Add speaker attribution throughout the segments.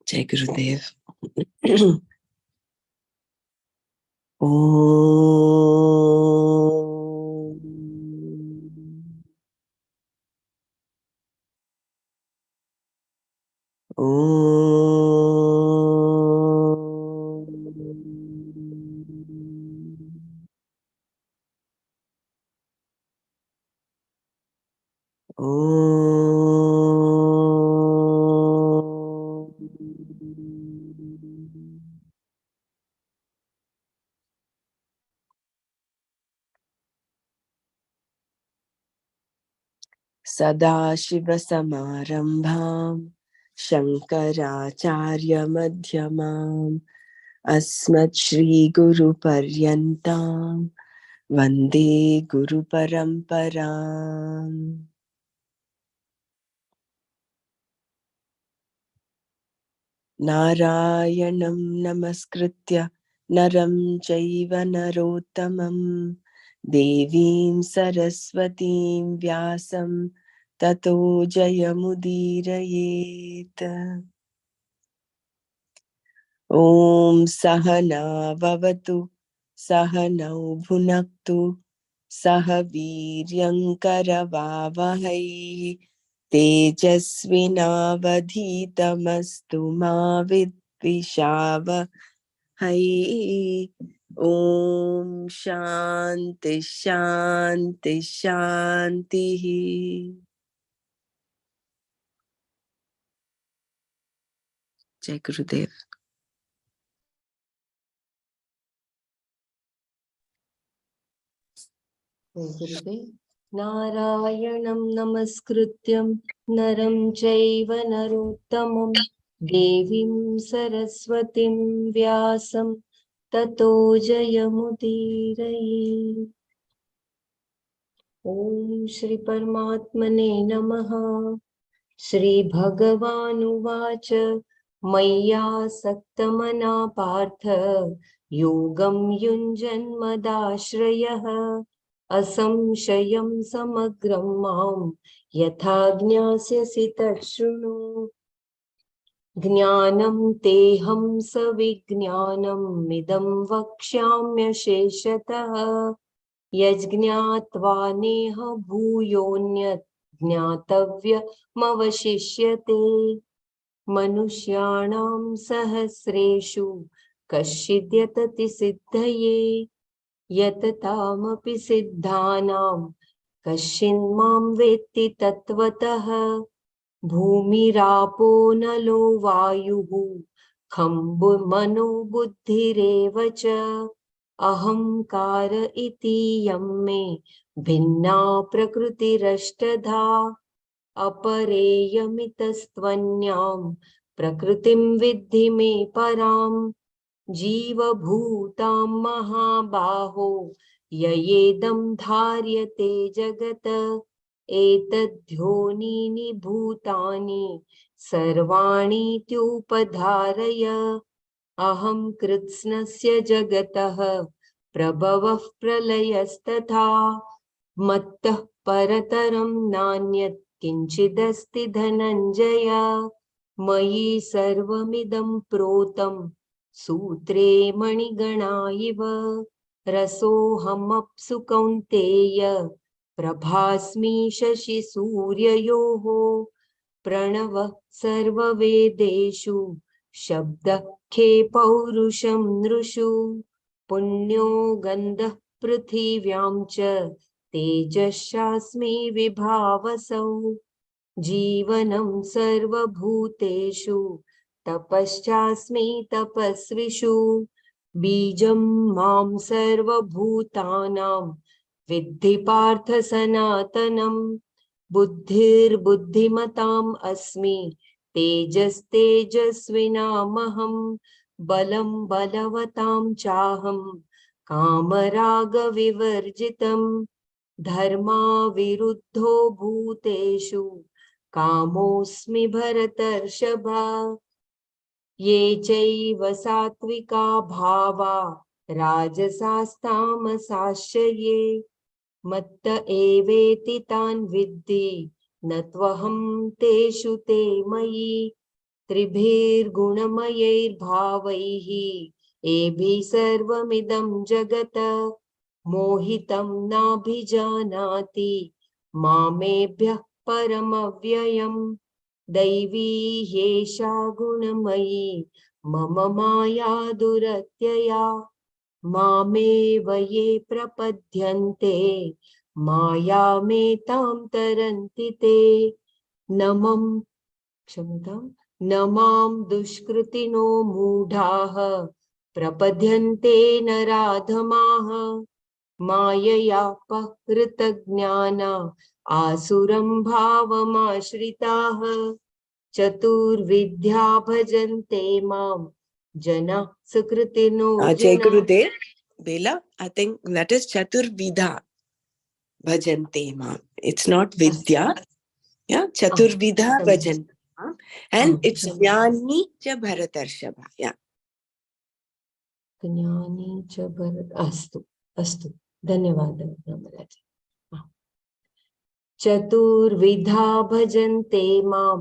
Speaker 1: जय गुरुदेव। ओम सदाशिवसमारम्भां शङ्कराचार्यमध्यमाम् अस्मत्श्रीगुरुपर्यन्तां वन्दे गुरुपरम्पराम्। नारायणं नमस्कृत्य नरं चैव नरोत्तमं देवीं सरस्वतीं व्यासं ततो जयमुदीरयेत्। ॐ सहना भवतु सहनौ भुनक्तु सह वीर्यङ्करवावहै तेजस्विनावधीतमस्तु मा विद्विषावहै। ॐ शान्ति शान्ति शान्तिः। जय गुरुदेव।
Speaker 2: गुरुदेव। नारायणं नमस्कृत्यं नरं चैव नरोत्तमं देवीं सरस्वतीं व्यासं ततो जयमुदीरये। ॐ श्री परमात्मने नमः। श्री भगवानुवाच मय्यासक्तमना पार्थ योगं युञ्जन्मदाश्रयः असंशयं समग्रं मां यथा ज्ञास्यसि तच्छृणु। ज्ञानं तेहं सविज्ञानम् इदं वक्ष्याम्यशेषतः यज्ज्ञात्वा नेह भूयोऽन्यत् ज्ञातव्यमवशिष्यते। मनुष्याणां सहस्रेषु कश्चिद् यतति सिद्धये यततामपि सिद्धानां कश्चिन्मां वेत्ति तत्त्वतः। भूमिरापो नलो वायुः खं मनो बुद्धिरेव च अहंकार इतीयं मे भिन्ना प्रकृतिरष्टधा। अपरेयमितस्त्वन्यां प्रकृतिं विद्धि मे परां। जीवभूतां महाबाहो ययेदं धार्यते जगत् एतद्योनीनि भूतानि सर्वाणीत्युपधारय। अहं कृत्स्नस्य जगतः प्रभवः प्रलयस्तथा मत्तः परतरं नान्यत् किञ्चिदस्ति धनञ्जय। मयि सर्वमिदं प्रोतं सूत्रे मणिगणा इव रसोऽहमप्सु कौन्तेय प्रभास्मि शशिसूर्ययोः। प्रणवः सर्ववेदेषु शब्दः खे पौरुषं नृषु पुण्यो गन्धः पृथिव्यां च तेजश्चास्मि विभावसौ। जीवनं सर्वभूतेषु तपश्चास्मि तपस्विषु। बीजं मां सर्वभूतानां विद्धि पार्थ सनातनं। बुद्धिर्बुद्धिमताम् अस्मि तेजस्तेजस्विनामहं। बलं बलवतां चाहं कामरागविवर्जितं। धर्माविरुद्धो भूतेषु कामोऽस्मि भरतर्षभ। ये चैव सात्विका भावा राजसास्तामसाश्च ये मत्त एवेति तान् विद्धि न त्वहं तेषु ते मयि। त्रिभिर्गुणमयैर्भावैः एभिः सर्वमिदं जगत् मोहितं नाभिजानाति मामेभ्यः परमव्ययम् दैवी ह्येषा गुणमयी मम माया दुरत्यया मामेव ये प्रपद्यन्ते मायामेतां तरन्ति ते क्षम्यतां न मां दुष्कृतिनो मूढाः प्रपद्यन्ते नराधमाः माययापहृतज्ञाना आसुरं भावमाश्रिताः चतुर्विद्या भजन्ते मां जनाः
Speaker 1: Jai
Speaker 2: सुकृतिनोऽर्जुन
Speaker 1: Gurudev. Bela, I think that is Chaturvidha bhajante mam. It's not Vidya. Yeah, Chaturvidha bhajante mam. And it's Jnani cha Bharatarshava. Yeah.
Speaker 2: ज्ञानी च भरत अस्तु अस्तु धन्यवादः नमराज चतुर्विधा भजन्ते मां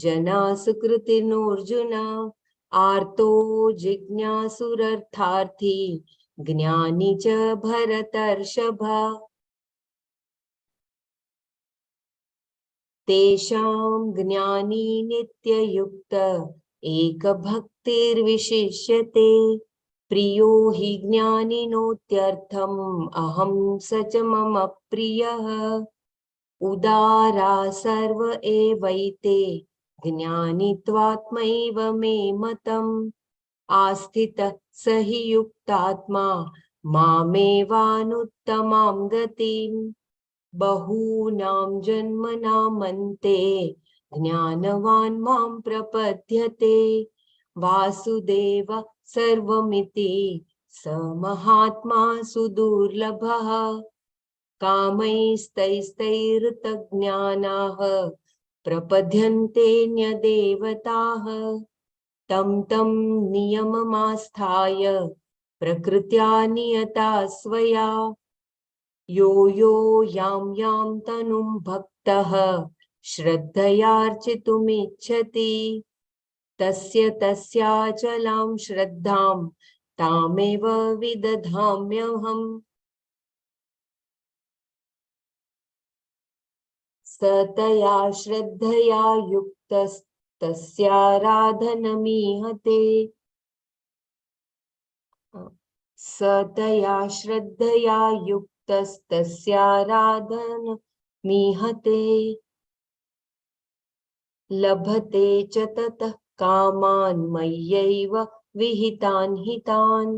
Speaker 2: जना सुकृतिनोऽर्जुन आर्तो जिज्ञासुरर्थार्थी ज्ञानी च भरतर्षभ तेषां ज्ञानी नित्ययुक्त एकभक्तिर्विशिष्यते प्रियो हि ज्ञानिनोत्यर्थम् अहं स च मम प्रियः उदारा सर्व एवैते ज्ञानित्वात्मैव मे मतम् आस्थितः स हि युक्तात्मा मामेवानुत्तमां गतिम् बहूनां जन्मनामन्ते ज्ञानवान् मां प्रपद्यते वासुदेव सर्वमिति स महात्मा सुदुर्लभः कामैस्तैस्तैर्तज्ञानाः प्रपद्यन्तेऽन्यदेवताः तं तं नियममास्थाय प्रकृत्या नियता स्वया यो यो यां यां तनुं भक्तः श्रद्धयार्चितुमिच्छति तस्य तस्याचलां श्रद्धां तामेव विदधाम्यहम् स तया श्रद्धया युक्तस्तस्याराधनमीहते स तया श्रद्धया युक्तस्तस्याराधनमीहते लभते च ततः कामान् मय्यैव विहितान् हितान्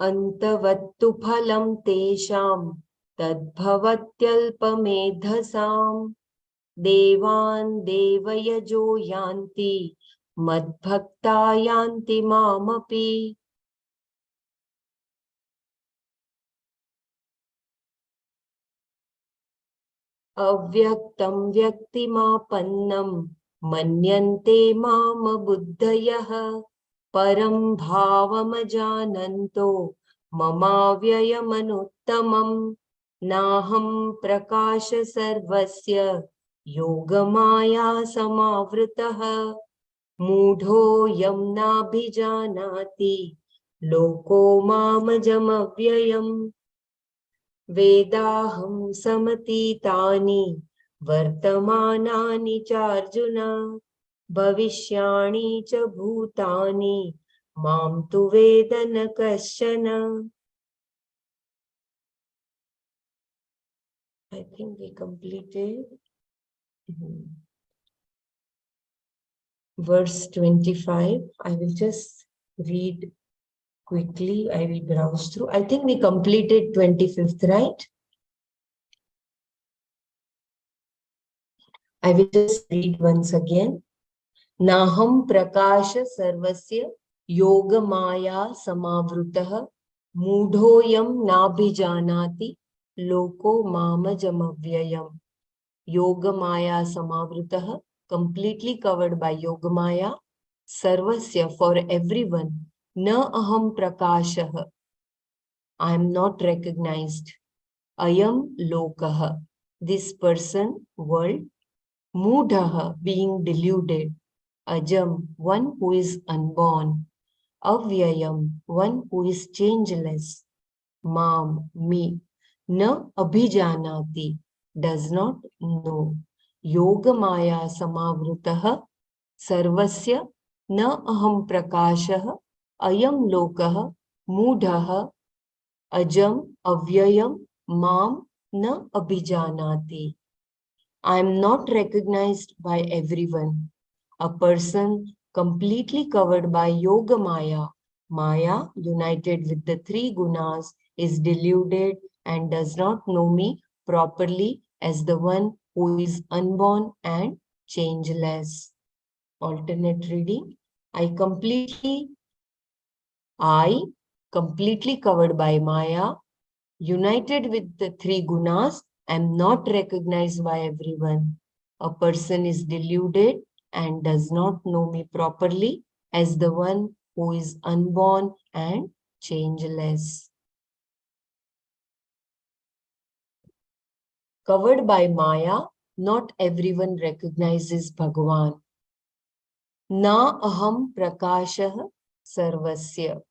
Speaker 2: अन्तवत्तु फलं तेषां तद्भवत्यल्पमेधसां देवान् देवयजो यान्ति मद्भक्ता यान्ति मामपि अव्यक्तं व्यक्तिमापन्नं मन्यन्ते माम बुद्धयः परं भावमजानन्तो ममाव्ययमनुत्तमं नाहं प्रकाश सर्वस्य योगमाया समावृतः मूढोऽयं नाभिजानाति लोको मामजमव्ययम् वेदाहं समतीतानि वर्तमानानि चार्जुन भविष्याणि च भूतानि मां तु वेद न कश्चन I think we completed verse 25. I will just read quickly. I will browse through. I think we completed 25th, right? I will just read once again. Naham prakasha sarvasya yoga maya samavrutah mudhoyam nabhijanati loko mamajamavyayam. Yoga maya samavrutah, completely covered by yoga maya. Sarvasya, for everyone. Na aham prakashah, I am not recognized. Ayam lokah, this person, world. Mudhaha, being deluded. Ajam, one who is unborn. Avyayam, one who is changeless. Mam, me. Na abhijanati, does not know. Yogamaya samavrutaha, sarvasya na aham prakashah, ayam lokah, mudhaha, ajam, avyayam, mam, na abhijanati. I am not recognized by everyone. A person completely covered by Yoga Maya, Maya united with the three gunas, is deluded and does not know me properly as the one who is unborn and changeless. Alternate reading. I completely covered by Maya, united with the three gunas, am not recognized by everyone. A person is deluded and does not know me properly as the one who is unborn and changeless. Covered by Maya, not everyone recognizes Bhagavan. Na aham prakashah sarvasya.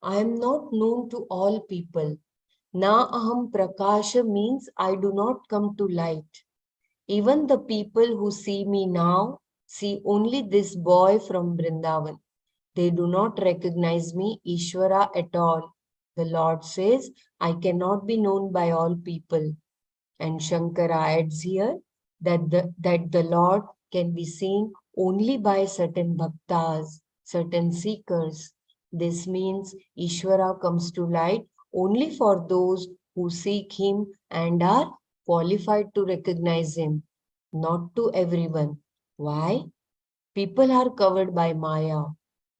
Speaker 2: I am not known to all people. Na aham prakasha means I do not come to light. Even the people who see me now see only this boy from Vrindavan. They do not recognize me, Ishvara, at all. The Lord says, I cannot be known by all people. And Shankara adds here that the Lord can be seen only by certain bhaktas, certain seekers. This means Ishvara comes to light only for those who seek him and are qualified to recognize him, not to everyone. Why? People are covered by Maya.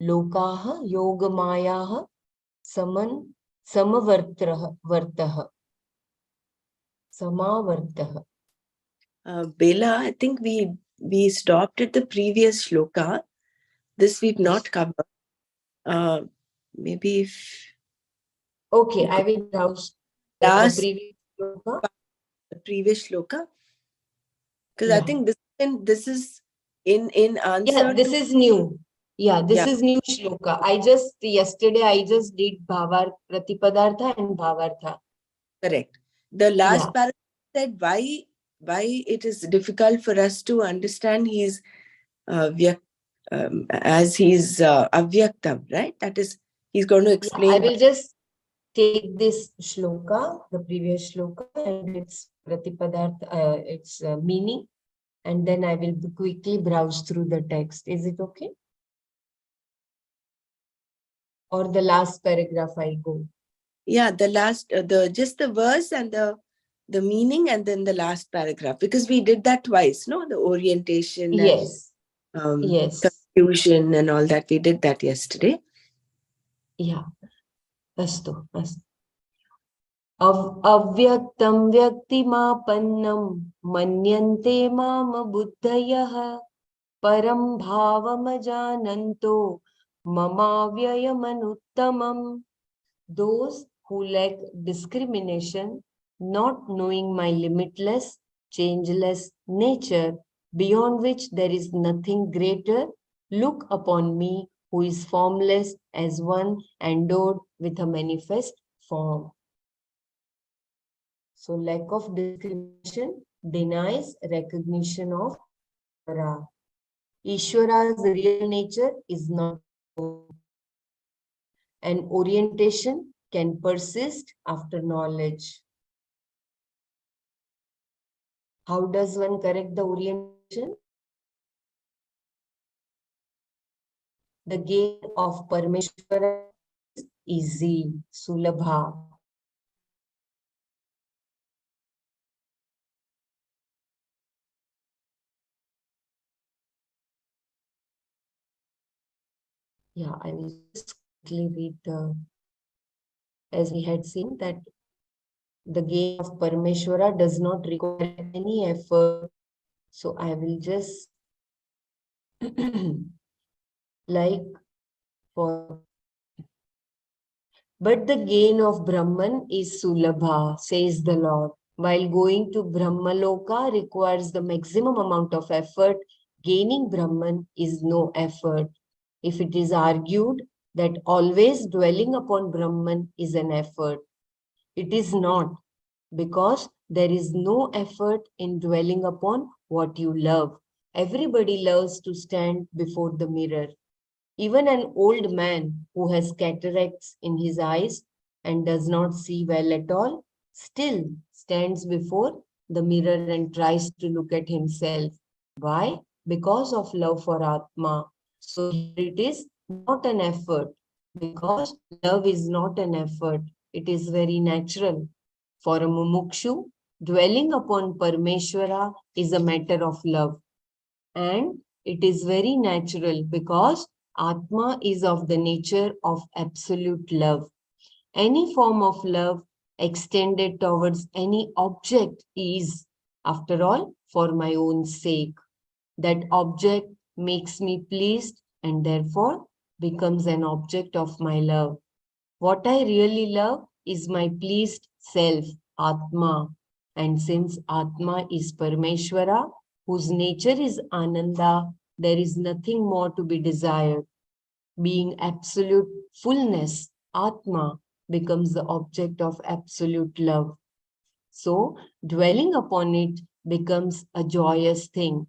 Speaker 2: Lokaha yoga mayaha saman samavartaha. Samavartaha.
Speaker 1: Bela, I think we stopped at the previous shloka. This we've not covered. Maybe if
Speaker 2: Okay,
Speaker 1: you
Speaker 2: I
Speaker 1: could
Speaker 2: will browse the
Speaker 1: last
Speaker 2: previous shloka.
Speaker 1: the previous shloka, because I
Speaker 2: Yeah.
Speaker 1: think this is in
Speaker 2: Yeah,
Speaker 1: answer
Speaker 2: this
Speaker 1: to,
Speaker 2: is new. Yeah, this
Speaker 1: yeah,
Speaker 2: is new shloka. Yesterday I just did Bhavar Pratipadartha and Bhavartha.
Speaker 1: correct. The
Speaker 2: Yeah,
Speaker 1: last paragraph said why it is difficult for us to understand his as he's avyaktam, right? That is, he's going to
Speaker 2: yeah. I
Speaker 1: explain.
Speaker 2: will just take this shloka, the previous shloka, and its Pratipadartha, its meaning, and then I will quickly browse through the text. Is it okay? Or the last paragraph I go?
Speaker 1: Yeah, the last the just the verse and the meaning, and then the last paragraph, because we did that twice, no, the orientation and
Speaker 2: Yes, yes.
Speaker 1: confusion and all that, we did that yesterday.
Speaker 2: Yeah, astu, astu. अव्यक्तं व्यक्तिमापन्नं मन्यन्ते माम बुद्धयः परं भावमजानन्तो ममाव्ययमनुत्तमम्. Those who lack discrimination, not knowing my limitless, changeless nature, beyond which there is nothing greater, look upon me who is formless as one endowed with a manifest form. So lack of discrimination denies recognition of Ishvara. Ishvara's real nature is not known, and orientation can persist after knowledge. How does one correct the orientation? The gain of Parameshwara is easy, Sulabha. Yeah, I will just quickly read as we had seen that the gain of Parameshwara does not require any effort. So I will just like for, but the gain of Brahman is Sulabha, says the Lord. While going to Brahmaloka requires the maximum amount of effort, gaining Brahman is no effort. If it is argued that always dwelling upon Brahman is an effort, it is not, because there is no effort in dwelling upon what you love. Everybody loves to stand before the mirror. Even an old man who has cataracts in his eyes and does not see well at all still stands before the mirror and tries to look at himself. Why? Because of love for Atma. So here it is not an effort, because love is not an effort. It is very natural. For a mumukshu, dwelling upon Parmeshwara is a matter of love. And it is very natural because Atma is of the nature of absolute love. Any form of love extended towards any object is, after all, for my own sake. That object makes me pleased and therefore becomes an object of my love. What I really love is my pleased self, Atma. And since Atma is Parameshwara, whose nature is Ananda, there is nothing more to be desired. Being absolute fullness, Atma, becomes the object of absolute love. So, dwelling upon it becomes a joyous thing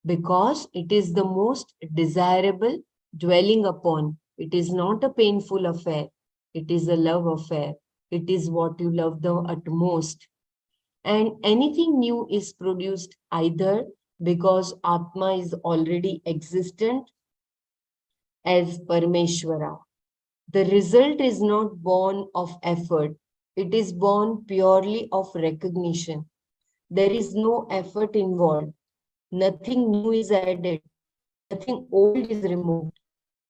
Speaker 2: because it is the most desirable dwelling upon. It is not a painful affair. It is a love affair. It is what you love the utmost. And anything new is produced either because Atma is already existent as Parameshwara. The result is not born of effort. It is born purely of recognition. There is no effort involved. Nothing new is added. Nothing old is removed.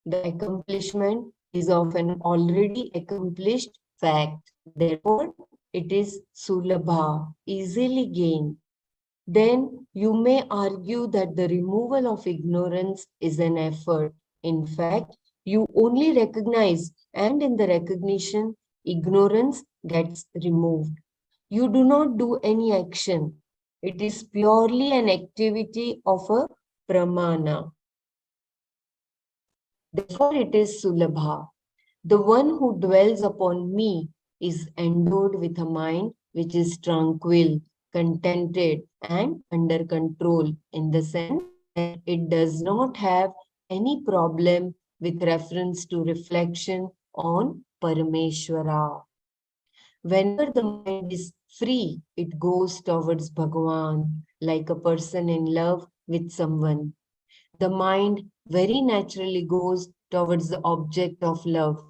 Speaker 2: The accomplishment is of an already accomplished fact. Therefore, it is sulabha, easily gained. Then you may argue that the removal of ignorance is an effort. In fact, you only recognize, and in the recognition, ignorance gets removed. You do not do any action. It is purely an activity of a pramana. Therefore, it is Sulabha. The one who dwells upon me is endowed with a mind which is tranquil, contented, and under control, in the sense that it does not have any problem with reference to reflection on Parameshwara. Whenever the mind is free, it goes towards Bhagavan, like a person in love with someone. The mind very naturally goes towards the object of love.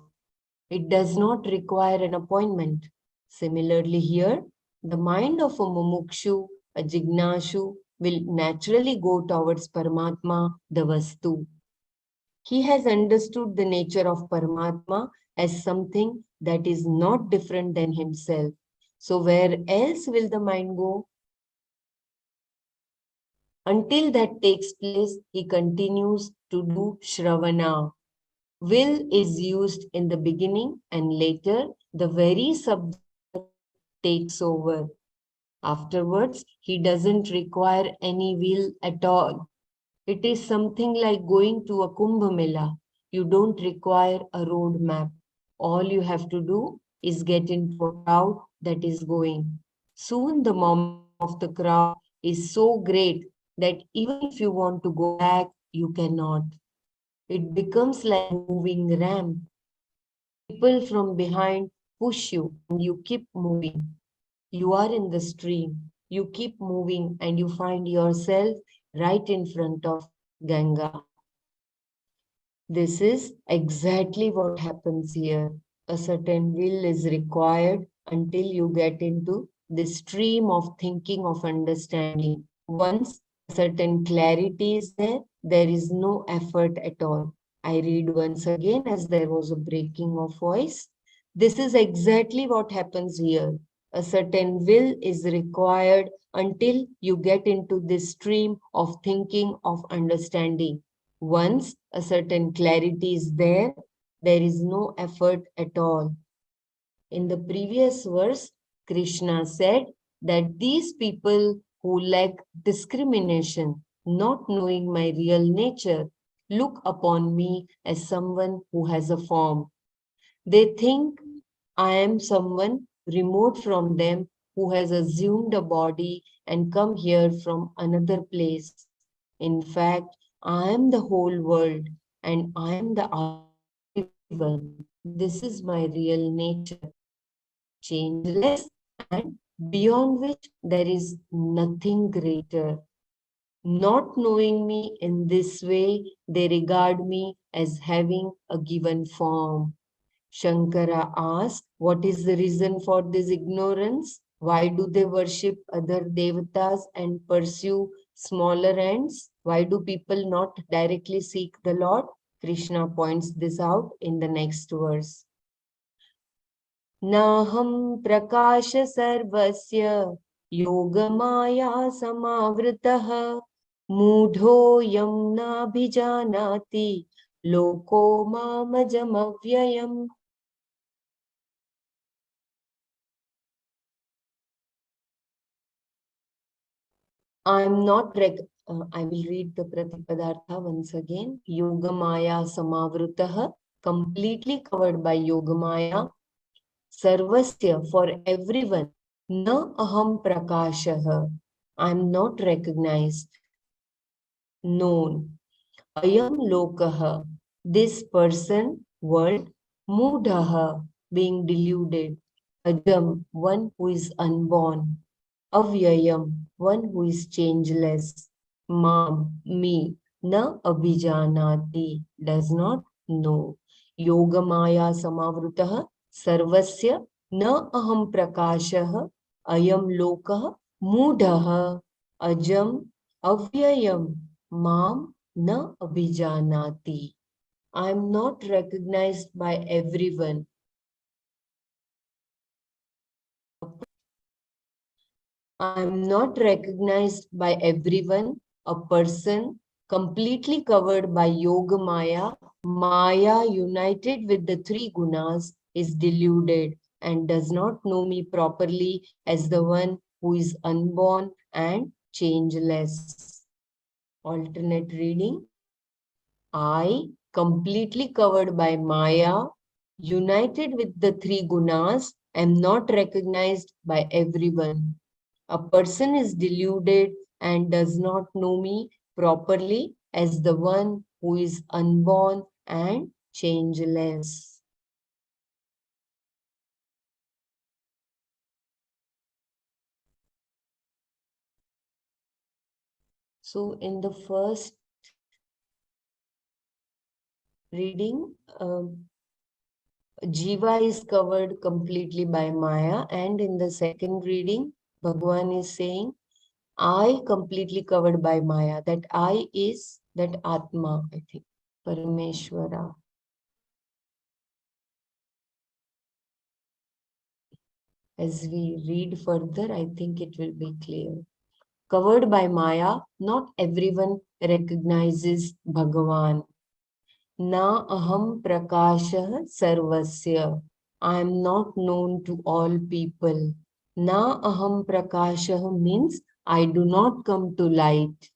Speaker 2: It does not require an appointment. Similarly, here, the mind of a mumukshu, a jignashu, will naturally go towards Paramatma, the Vastu. He has understood the nature of Paramatma as something that is not different than himself. So, where else will the mind go? Until that takes place, he continues to do Shravana. Will is used in the beginning and later the very subject takes over. Afterwards, he doesn't require any will at all. It is something like going to a Kumbh Mela. You don't require a road map. All you have to do is get into a crowd that is going. Soon the momentum of the crowd is so great that even if you want to go back, you cannot. It becomes like a moving ramp. People from behind push you and you keep moving. You are in the stream. You keep moving and you find yourself right in front of Ganga. This is exactly what happens here. A certain will is required until you get into the stream of thinking, of understanding. Once a certain clarity is there, there is no effort at all. I read once again as there was a breaking of voice. This is exactly what happens here. A certain will is required until you get into this stream of thinking, of understanding. Once a certain clarity is there, there is no effort at all. In the previous verse, Krishna said, that these people who lack discrimination, not knowing my real nature, look upon me as someone who has a form. They think I am someone remote from them who has assumed a body and come here from another place. In fact, I am the whole world and I am the Atma of everyone. This is my real nature, changeless and beyond which there is nothing greater. Not knowing me in this way, they regard me as having a given form. Shankara asked, what is the reason for this ignorance? Why do they worship other devatas and pursue smaller ends? Why do people not directly seek the Lord? Krishna points this out in the next verse. Naham prakasha sarvasya yogamaya samavritah mudhoyam nabhijanati loko mamajamavyayam. I'm not I will read the Pratipadartha once again. Yogamaya Samavrutah, completely covered by Yogamaya, Sarvasya, for everyone. Na aham prakashah, I'm not recognized, known. Ayam lokaha, this person, world. Mudhaha, being deluded. Ajam, one who is unborn. Avyayam, one who is changeless. Mam, me, na abhijanati, does not know. Yogamaya samavrutah, sarvasya, na aham prakashah, ayam lokah, mudhah, ajam, avyayam, mam, na abhijanati. I am not recognized by everyone. I am not recognized by everyone. A person completely covered by Yoga Maya united with the three gunas is deluded and does not know me properly as the one who is unborn and changeless. Alternate reading. I, completely covered by Maya, united with the three gunas, am not recognized by everyone. A person is deluded and does not know me properly as the one who is unborn and changeless. So in the first reading, Jiva is covered completely by Maya, and in the second reading, Bhagwan is saying, I completely covered by Maya. That I is that Atma, I think, Parameshwara. As we read further, I think it will be clear. Covered by Maya, not everyone recognizes Bhagavan. Na aham prakashah sarvasya. I am not known to all people. Na aham prakashah means I do not come to light.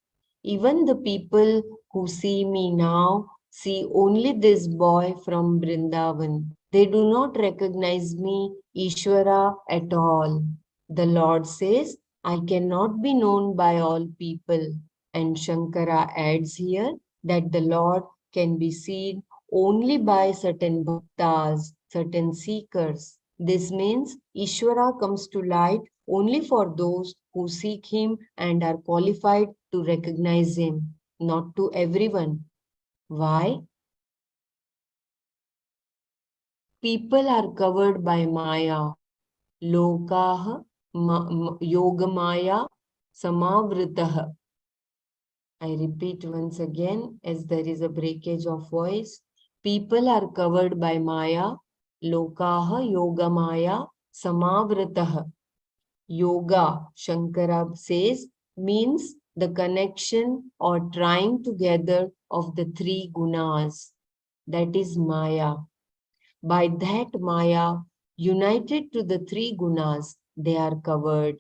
Speaker 2: Even the people who see me now see only this boy from Vrindavan. They do not recognize me, Ishvara, at all. The Lord says, I cannot be known by all people. And Shankara adds here that the Lord can be seen only by certain bhaktas, certain seekers. This means Ishvara comes to light only for those who seek him and are qualified to recognize him, not to everyone. Why? People are covered by Maya. Lokaha Yogamaya Samavritah. I repeat once again as there is a breakage of voice. People are covered by Maya. Lokaha Yogamaya Samavritah. Yoga, Shankara says, means the connection or trying together of the three gunas. That is Maya. By that Maya, united to the three gunas, they are covered.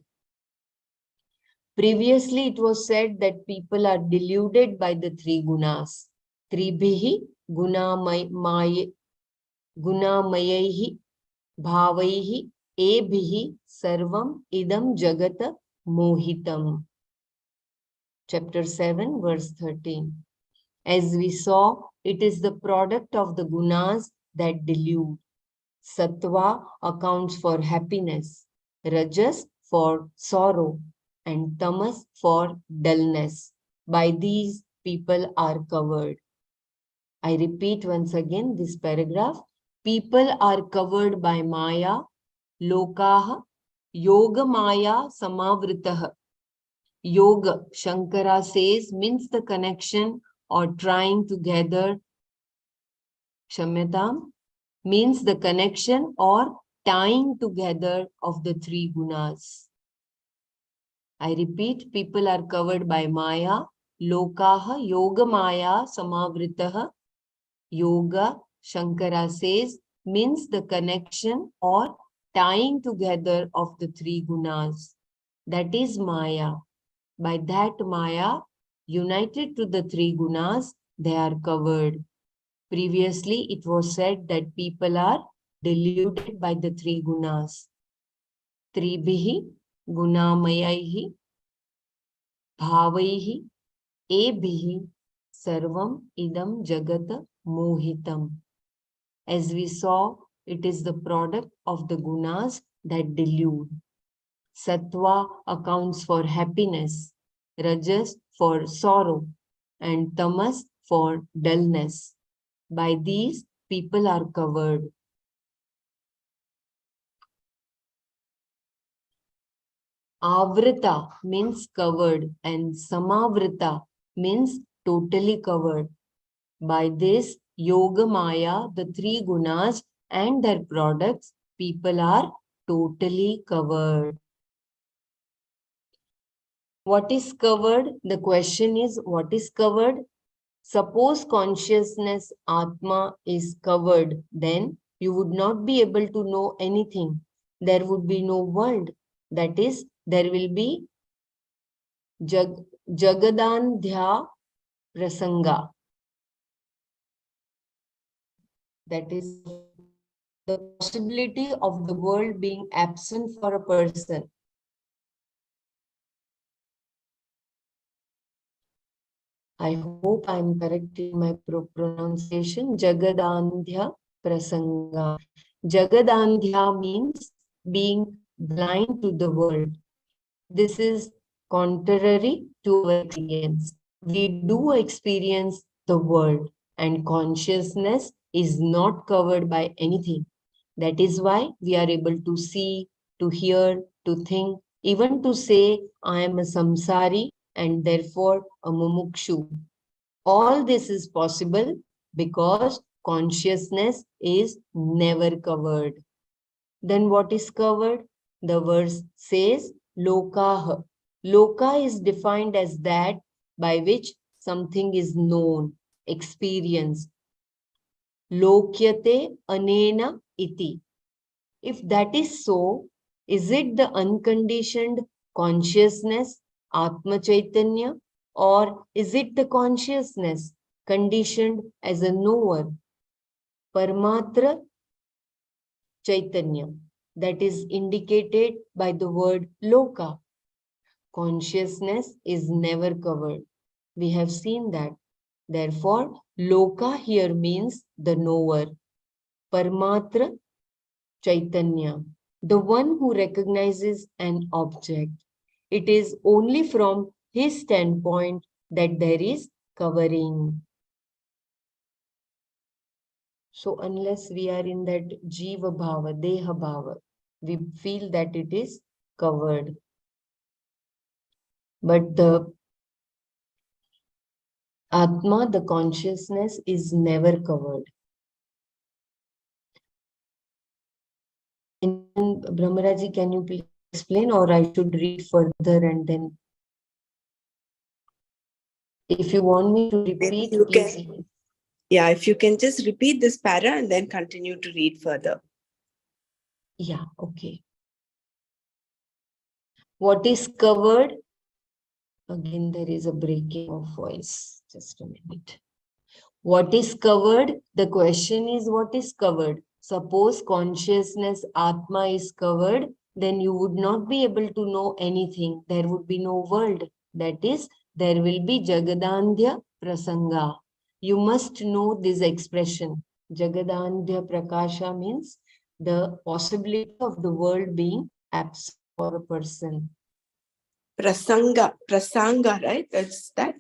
Speaker 2: Previously, it was said that people are deluded by the three gunas. Tribhihi gunamayaihi bhavaihi ebhihi sarvam idam jagat mohitam. Chapter 7, verse 13. As we saw, it is the product of the gunas that delude. Sattva accounts for happiness, Rajas for sorrow, and Tamas for dullness. By these, people are covered. I repeat once again this paragraph. People are covered by Maya, Lokaha, Yoga Maya Samavritah. Yoga, Shankara says, means the connection or trying to gather. Kshamyatam means the connection or tying together of the three gunas. I repeat, people are covered by Maya, Lokaha, Yoga Maya, Samavritaha. Yoga, Shankara says, means the connection or tying together of the three gunas. That is Maya. By that Maya, united to the three gunas, they are covered. Previously, it was said that people are deluded by the three gunas. Tribhihi gunamayaihi bhavaihi ebhihi sarvam idam jagat mohitam. As we saw, it is the product of the gunas that delude. Sattva accounts for happiness, Rajas for sorrow, and Tamas for dullness. By these, people are covered. Avrita means covered and Samavrita means totally covered. By this Yoga Maya, the three gunas and their products, people are totally covered. What is covered? The question is, what is covered? Suppose consciousness, Atma, is covered, then you would not be able to know anything. There would be no world. That is, there will be Jagadandhya Prasanga. That is the possibility of the world being absent for a person. I hope I am correct in my pronunciation. Jagadandhya Prasanga. Jagadandhya means being blind to the world. This is contrary to our experience. We do experience the world, and consciousness is not covered by anything. That is why we are able to see, to hear, to think, even to say, I am a samsari and therefore a mumukshu. All this is possible because consciousness is never covered. Then what is covered? The verse says, Lokaha. Loka is defined as that by which something is known, experienced. Lokyate anena iti. If that is so, is it the unconditioned consciousness, Atma Chaitanya, or is it the consciousness conditioned as a knower, Parmatra Chaitanya, that is indicated by the word Loka? Consciousness is never covered. We have seen that. Therefore, Loka here means the knower, Parmatra Chaitanya, the one who recognizes an object. It is only from his standpoint that there is covering. So unless we are in that Jiva Bhava, Deha Bhava, we feel that it is covered. But the Atma, the consciousness, is never covered. And Brahmaraji, can you please explain, or I should read further and then, if you want me to
Speaker 1: If
Speaker 2: repeat,
Speaker 1: you
Speaker 2: please.
Speaker 1: can, yeah, if you can just repeat this para and then continue to read further.
Speaker 2: Yeah, okay. What is covered? Again, there is a breaking of voice. Just a minute. What is covered? The question is what is covered? Suppose consciousness, Atma is covered, then you would not be able to know anything. There would be no world. That is, there will be Jagadandhya Prasanga. You must know this expression. Jagadandhya Prakasha means the possibility of the world being absent for a person.
Speaker 1: Prasanga, right? That's that?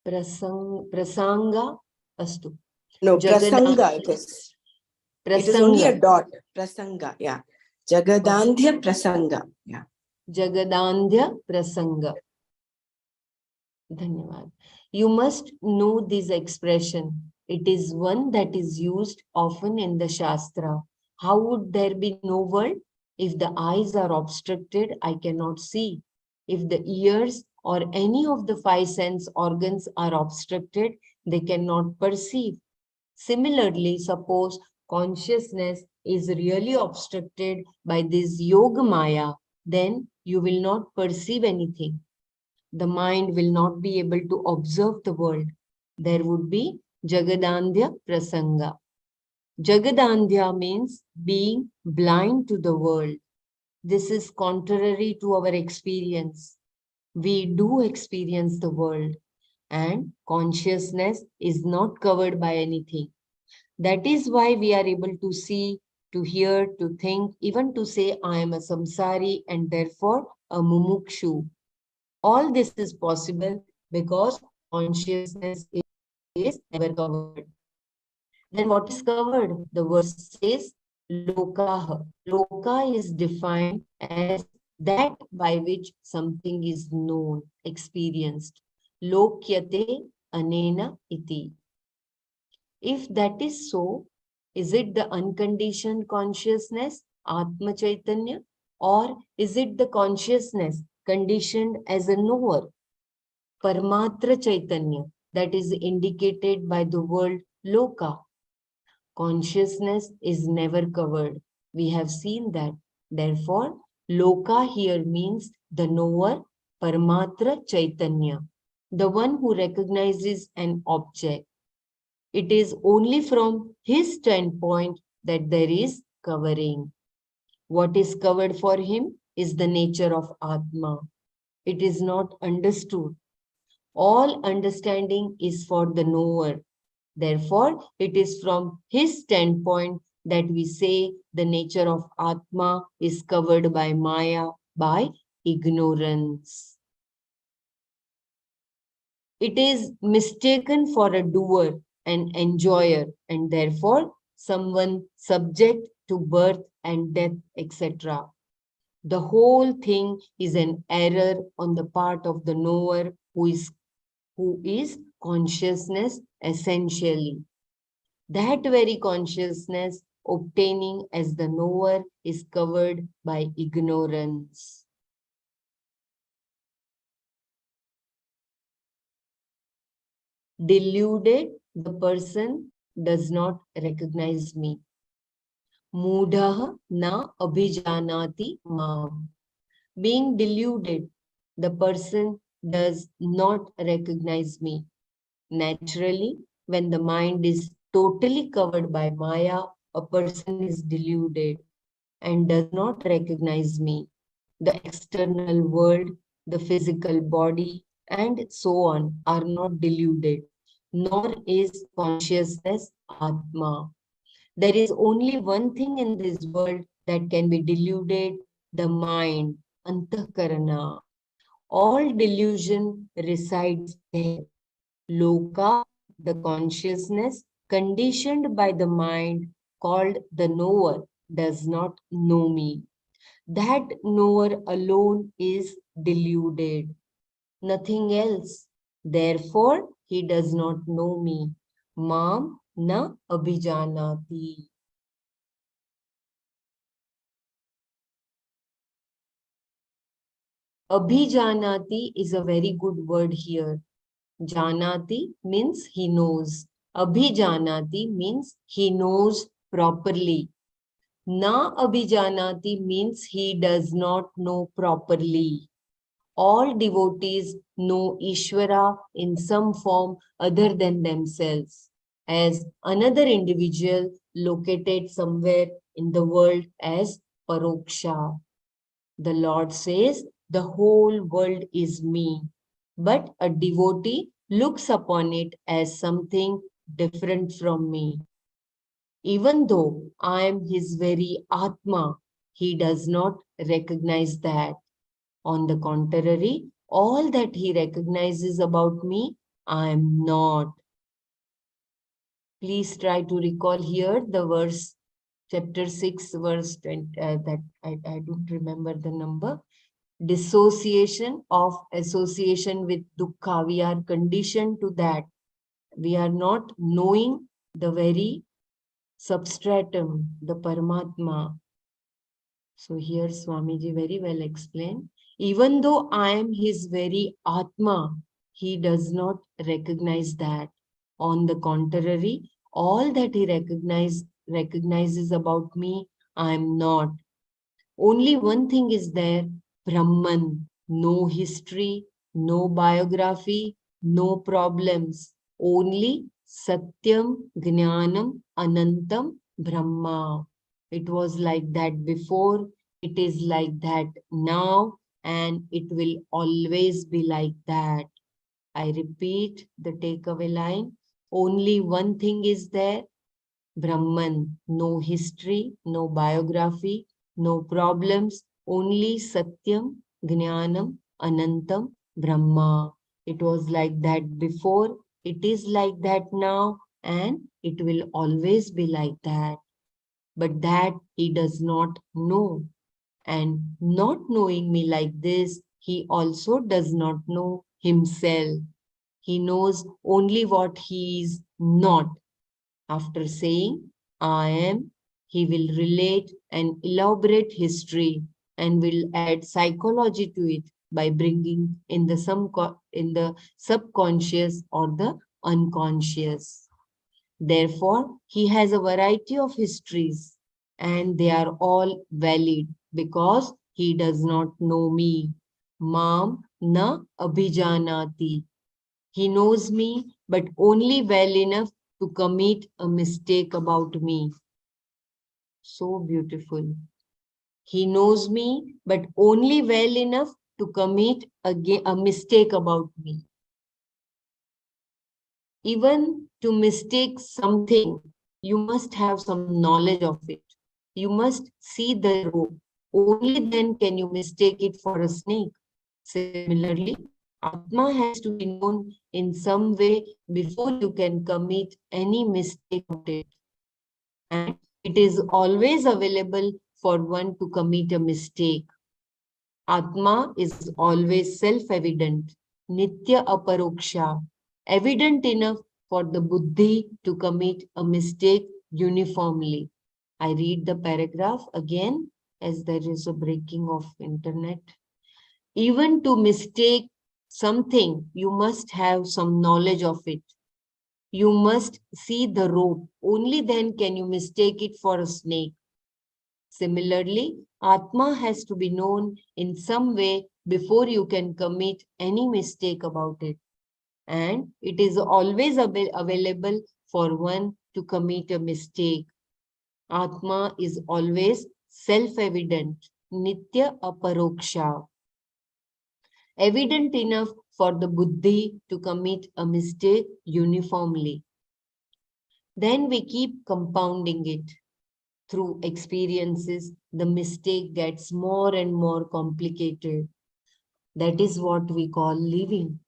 Speaker 2: Prasanga astu.
Speaker 1: No, prasanga it
Speaker 2: Jagadandhya
Speaker 1: is. It is only
Speaker 2: Prasanga.
Speaker 1: a dot. Prasanga, yeah. Jagadandhya Prasanga, yeah.
Speaker 2: Jagadandhya Prasanga. Dhanyavad. You must know this expression. It is one that is used often in the Shastra. How would there be no world? If the eyes are obstructed, I cannot see. If the ears or any of the five sense organs are obstructed, they cannot perceive. Similarly, suppose consciousness is really obstructed by this yoga maya, then you will not perceive anything. The mind will not be able to observe the world. There would be Jagadandhya Prasanga. Jagadandhya means being blind to the world. This is contrary to our experience. We do experience the world, and consciousness is not covered by anything. That is why we are able to see, to hear, to think, even to say, I am a samsari and therefore a mumukshu. All this is possible because consciousness is never covered. Then what is covered? The verse says, Loka. Loka is defined as that by which something is known, experienced. Lokyate anena iti. If that is so, is it the unconditioned consciousness, Atma Chaitanya, or is it the consciousness conditioned as a knower, Parmatra Chaitanya, that is indicated by the word Loka? Consciousness is never covered. We have seen that. Therefore, Loka here means the knower, Parmatra Chaitanya, the one who recognizes an object. It is only from his standpoint that there is covering. What is covered for him is the nature of Atma. It is not understood. All understanding is for the knower. Therefore, it is from his standpoint that we say the nature of Atma is covered by Maya, by ignorance. It is mistaken for a doer, an enjoyer, and therefore someone subject to birth and death, etc. The whole thing is an error on the part of the knower who is consciousness essentially. That very consciousness obtaining as the knower is covered by ignorance. Deluded, the person does not recognize me. Mudha na abhijanati mam. Being deluded, the person does not recognize me. Naturally, when the mind is totally covered by Maya, a person is deluded and does not recognize me. The external world, the physical body, and so on are not deluded, nor is consciousness Atma. There is only one thing in this world that can be deluded, the mind, Antahkarana. All delusion resides there. Loka, the consciousness conditioned by the mind called the knower, does not know me. That knower alone is deluded, nothing else. Therefore, he does not know me. Mam na abhijanati. Abhijanati is a very good word here. Janati means he knows. Abhijanati means he knows properly. Na abhijanati means he does not know properly. All devotees know Ishvara in some form other than themselves, as another individual located somewhere in the world as Paroksha. The Lord says, the whole world is me. But a devotee looks upon it as something different from me. Even though I am his very Atma, he does not recognize that. On the contrary, all that he recognizes about me, I am not. Please try to recall here the verse, chapter 6, verse 20, that I don't remember the number. Dissociation of association with dukkha. We are conditioned to that. We are not knowing the very substratum, the Paramatma. So here Swamiji very well explained. Even though I am his very Atma, he does not recognize that. On the contrary, all that he recognizes about me, I am not. Only one thing is there, Brahman. No history, no biography, no problems. Only Satyam, Jnanam, Anantam, Brahma. It was like that before, it is like that now, and it will always be like that. I repeat the takeaway line. Only one thing is there, Brahman, no history, no biography, no problems, only Satyam, Jnanam, Anantam, Brahma. It was like that before, it is like that now, and it will always be like that. But that he does not know. And not knowing me like this, he also does not know himself. He knows only what he is not. After saying, I am, he will relate an elaborate history and will add psychology to it by bringing in the subconscious or the unconscious. Therefore, he has a variety of histories and they are all valid because he does not know me. Mam na abhijanati. He knows me, but only well enough to commit a mistake about me. So beautiful. He knows me, but only well enough to commit a mistake about me. Even to mistake something, you must have some knowledge of it. You must see the rope. Only then can you mistake it for a snake. Similarly, Atma has to be known in some way before you can commit any mistake about it. And it is always available for one to commit a mistake. Atma is always self-evident, Nitya Aparoksha, evident enough for the Buddhi to commit a mistake uniformly. I read the paragraph again as there is a breaking of internet. Even to mistake something, you must have some knowledge of it. You must see the rope. Only then can you mistake it for a snake. Similarly, Atma has to be known in some way before you can commit any mistake about it. And it is always available for one to commit a mistake. Atma is always self-evident, Nitya Aparoksha, evident enough for the Buddhi to commit a mistake uniformly. Then we keep compounding it. Through experiences, the mistake gets more and more complicated. That is what we call living.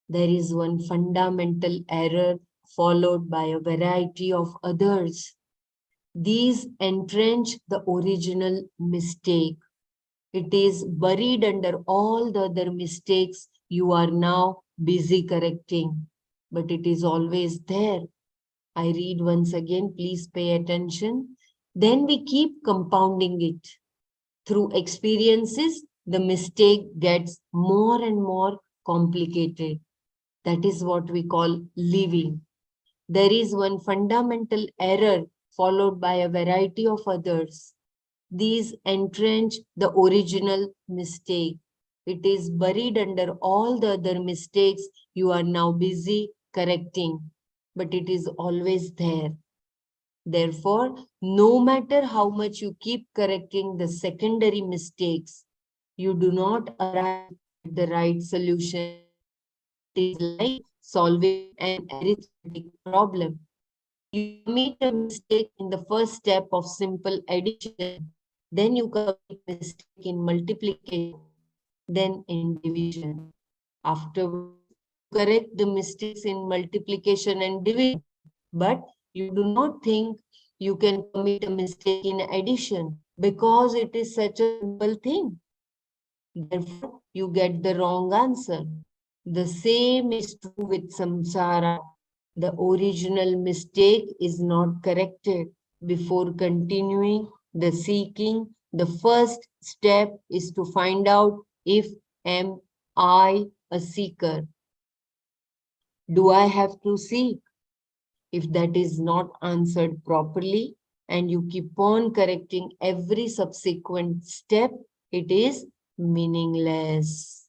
Speaker 2: There is one fundamental error followed by a variety of others. These entrench the original mistake. It is buried under all the other mistakes you are now busy correcting, but it is always there. I read once again, please pay attention. Then we keep compounding it. Through experiences, the mistake gets more and more complicated. That is what we call living. There is one fundamental error followed by a variety of others. These entrench the original mistake. It is buried under all the other mistakes you are now busy correcting, but it is always there. Therefore, no matter how much you keep correcting the secondary mistakes, you do not arrive at the right solution. It is like solving an arithmetic problem. You commit a mistake in the first step of simple addition, then you commit a mistake in multiplication, then in division. Afterwards, you correct the mistakes in multiplication and division, but you do not think you can commit a mistake in addition because it is such a simple thing. Therefore, you get the wrong answer. The same is true with samsara. The original mistake is not corrected. Before continuing the seeking, the first step is to find out if am I a seeker? Do I have to seek? If that is not answered properly and you keep on correcting every subsequent step, it is meaningless.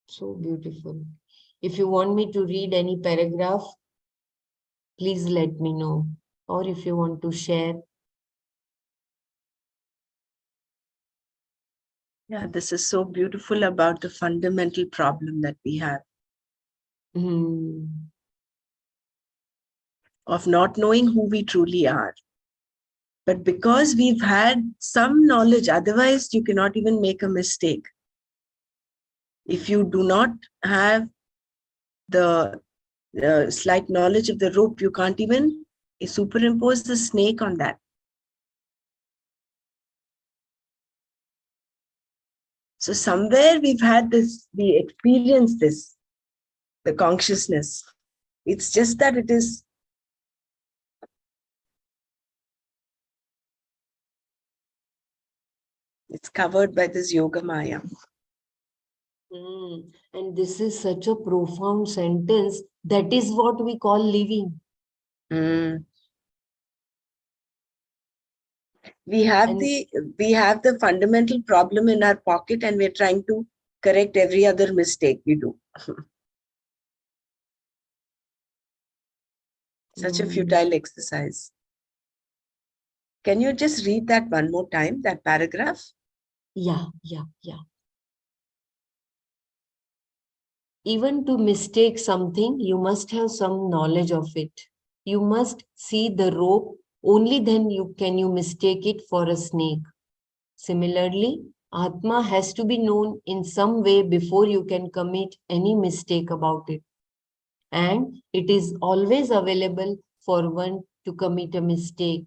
Speaker 2: So beautiful. If you want me to read any paragraph, please let me know. Or if you want to share.
Speaker 1: Yeah, this is so beautiful about the fundamental problem that we have of not knowing who we truly are. But because we've had some knowledge, otherwise you cannot even make a mistake. If you do not have the slight knowledge of the rope, you can't even superimpose the snake on that. So somewhere we've had this, we experienced this, the consciousness. It's just that it's covered by this yoga maya.
Speaker 2: And this is such a profound sentence. That is what we call living.
Speaker 1: We have the fundamental problem in our pocket, and we're trying to correct every other mistake we do. Such a futile exercise. Can you just read that one more time, that paragraph?
Speaker 2: Yeah. Even to mistake something, you must have some knowledge of it. You must see the rope, only then can you mistake it for a snake. Similarly, Atma has to be known in some way before you can commit any mistake about it. And it is always available for one to commit a mistake.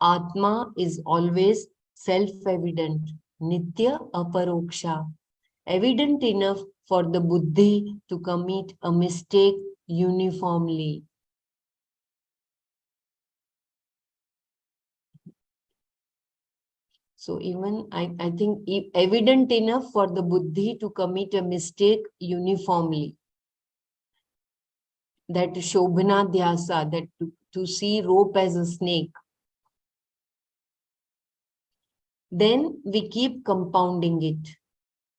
Speaker 2: Atma is always self-evident, Nitya Aparoksha, evident enough for the buddhi to commit a mistake uniformly. So even I think evident enough for the buddhi to commit a mistake uniformly. That Shobhana Dhyasa, that to see rope as a snake. Then we keep compounding it.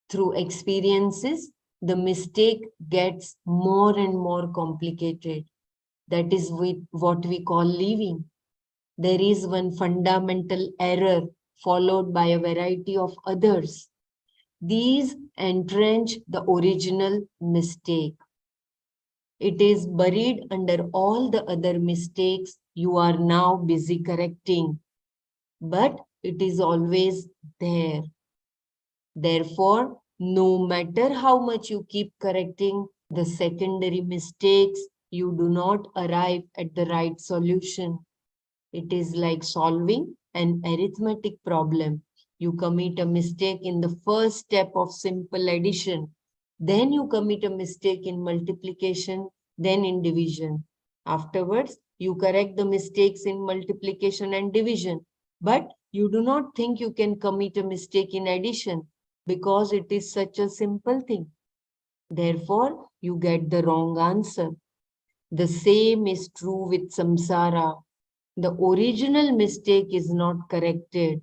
Speaker 2: Through experiences, the mistake gets more and more complicated. That is what we call living. There is one fundamental error followed by a variety of others. These entrench the original mistake. It is buried under all the other mistakes you are now busy correcting, but it is always there. Therefore, no matter how much you keep correcting the secondary mistakes, you do not arrive at the right solution. It is like solving an arithmetic problem. You commit a mistake in the first step of simple addition. Then you commit a mistake in multiplication, then in division. Afterwards, you correct the mistakes in multiplication and division. But you do not think you can commit a mistake in addition because it is such a simple thing. Therefore, you get the wrong answer. The same is true with samsara. The original mistake is not corrected.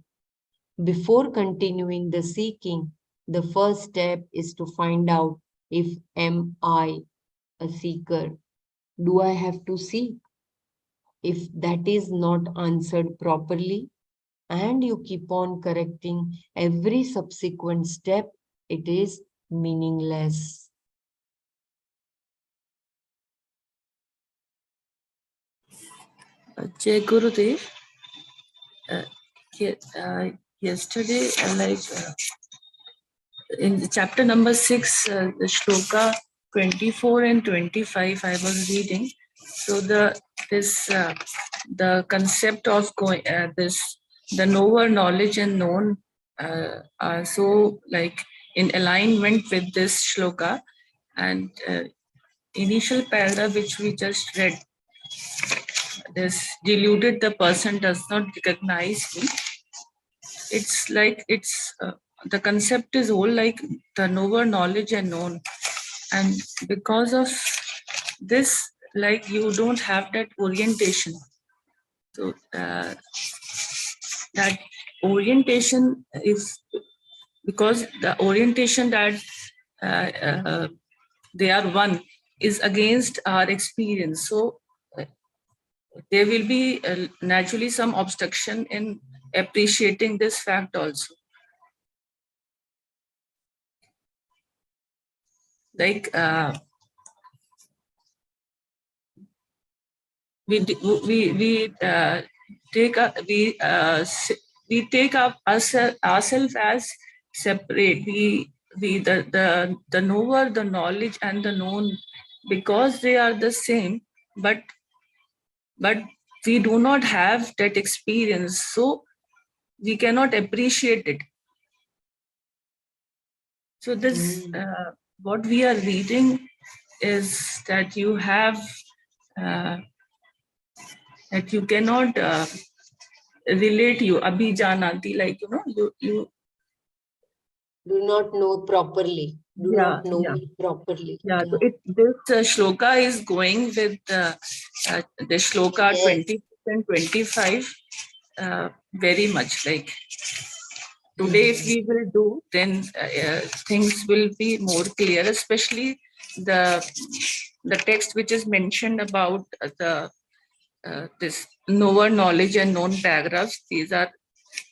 Speaker 2: Before continuing the seeking, the first step is to find out if am I a seeker? Do I have to seek? If that is not answered properly and you keep on correcting every subsequent step, it is meaningless.
Speaker 3: Jai Gurudev, yesterday, in chapter number 6, the shloka 24 and 25, I was reading. So the concept of the knower, knowledge, and known are so like in alignment with this shloka. And initial paragraph which we just read, this deluded the person does not recognize me. It's like the concept is all like the knower, knowledge, and known, and because of this, like you don't have that orientation. So that orientation is because the orientation that they are one is against our experience. So there will be naturally some obstruction in appreciating this fact also. Like we take up ourselves as separate. We the knower, the knowledge, and the known, because they are the same, but we do not have that experience, so we cannot appreciate it. So this what we are reading is that you have that you cannot relate you abhijanati, like you
Speaker 2: Do not know properly. Do not know me properly.
Speaker 3: So this shloka is going with the shloka 20 and 25 very much. Like today, if we will do, then things will be more clear, especially the text which is mentioned about the this knower, knowledge, and known paragraphs. These are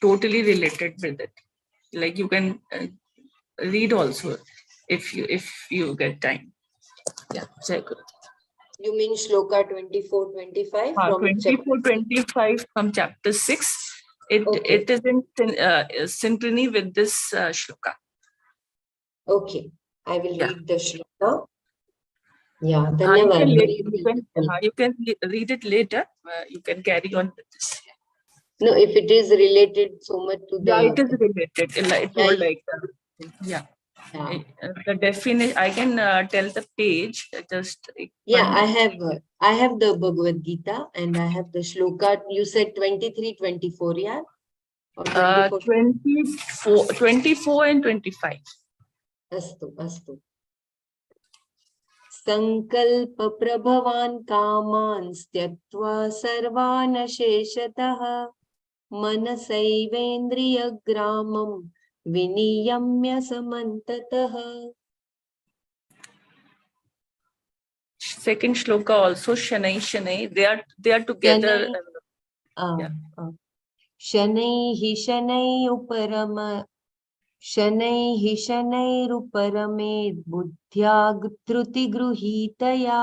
Speaker 3: totally related with it. Like you can read also if you get time. Yeah, check.
Speaker 2: You mean shloka 24, 25 from
Speaker 3: 24, 25 from chapter 6. It is in synchrony with this shloka.
Speaker 2: Okay, I will read the shloka. Yeah,
Speaker 3: you can read it later. You can carry on with this.
Speaker 2: No, if it is related so much to the...
Speaker 3: it is related. It told like the definition. I can tell the page. Just
Speaker 2: I have the Bhagavad Gita and I have the shloka. You said 23, 24, yeah? Or
Speaker 3: 24, 24 and 25.
Speaker 2: Astu. संकल्प प्रभवान कामान् त्यक्त्वा सर्वान् शेषतः मनसैवेन्द्रियग्रामं विनियम्य समन्ततः.
Speaker 3: Second shloka also shanai. They are together.
Speaker 2: शनैरुपरमेद् बुद्ध्या धृतिगृहीतया.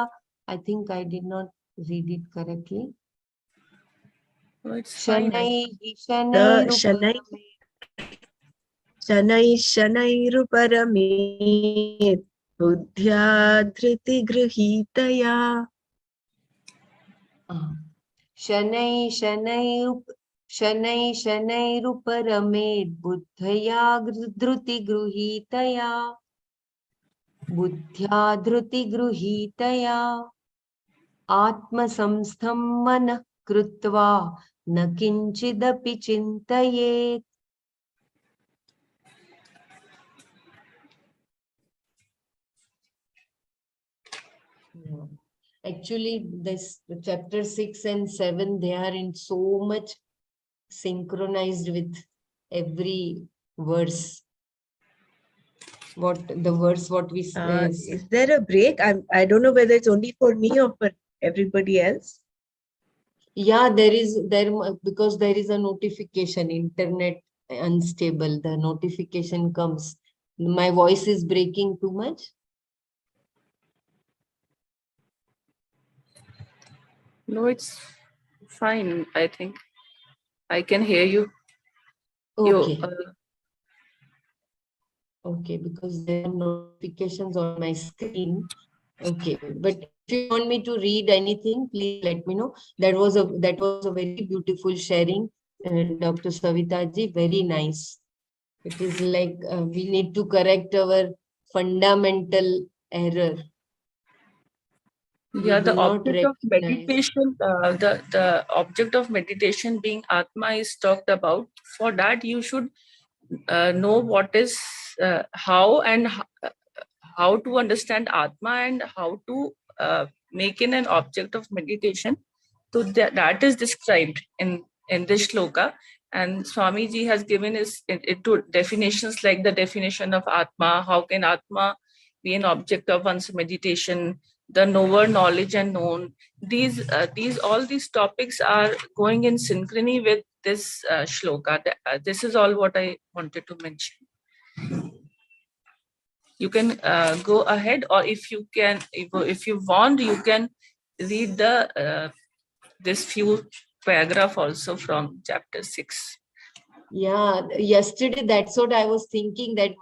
Speaker 2: I think I did not read it correctly.
Speaker 3: Oh, it's fine.
Speaker 1: शनैरुपरमेत् बुद्ध्या धृतिगृहीतया.
Speaker 2: शनैरुपरमेद् बुद्धया धृतिगृहीतया. बुद्ध्या धृतिगृहीतया आत्मसंस्थं मनः कृत्वा न किंचिदपि चिन्तयेत्. Actually, this chapter 6 and 7, they are in so much synchronized with every verse. What we
Speaker 1: is there a break? I don't know whether it's only for me or for everybody else.
Speaker 2: Yeah, because there is a notification, internet unstable. The notification comes. My voice is breaking too much.
Speaker 3: No, it's fine. I think I can hear you.
Speaker 2: Okay. Okay, because there are notifications on my screen. Okay, but if you want me to read anything, please let me know. That was a very beautiful sharing, Dr. Savitaji. Very nice. It is like we need to correct our fundamental error.
Speaker 3: Yeah, the object of meditation, the object of meditation being Atma is talked about. For that, you should know what is how to understand Atma and how to make it an object of meditation. So that is described in this shloka. And Swamiji has given us it to definitions like the definition of Atma. How can Atma be an object of one's meditation? The knower, knowledge, and known. All these topics are going in synchrony with this shloka. This is all what I wanted to mention. You can go ahead, or if you can, if you want, you can read the this few paragraph also from chapter 6.
Speaker 2: Yeah, yesterday that's what I was thinking, that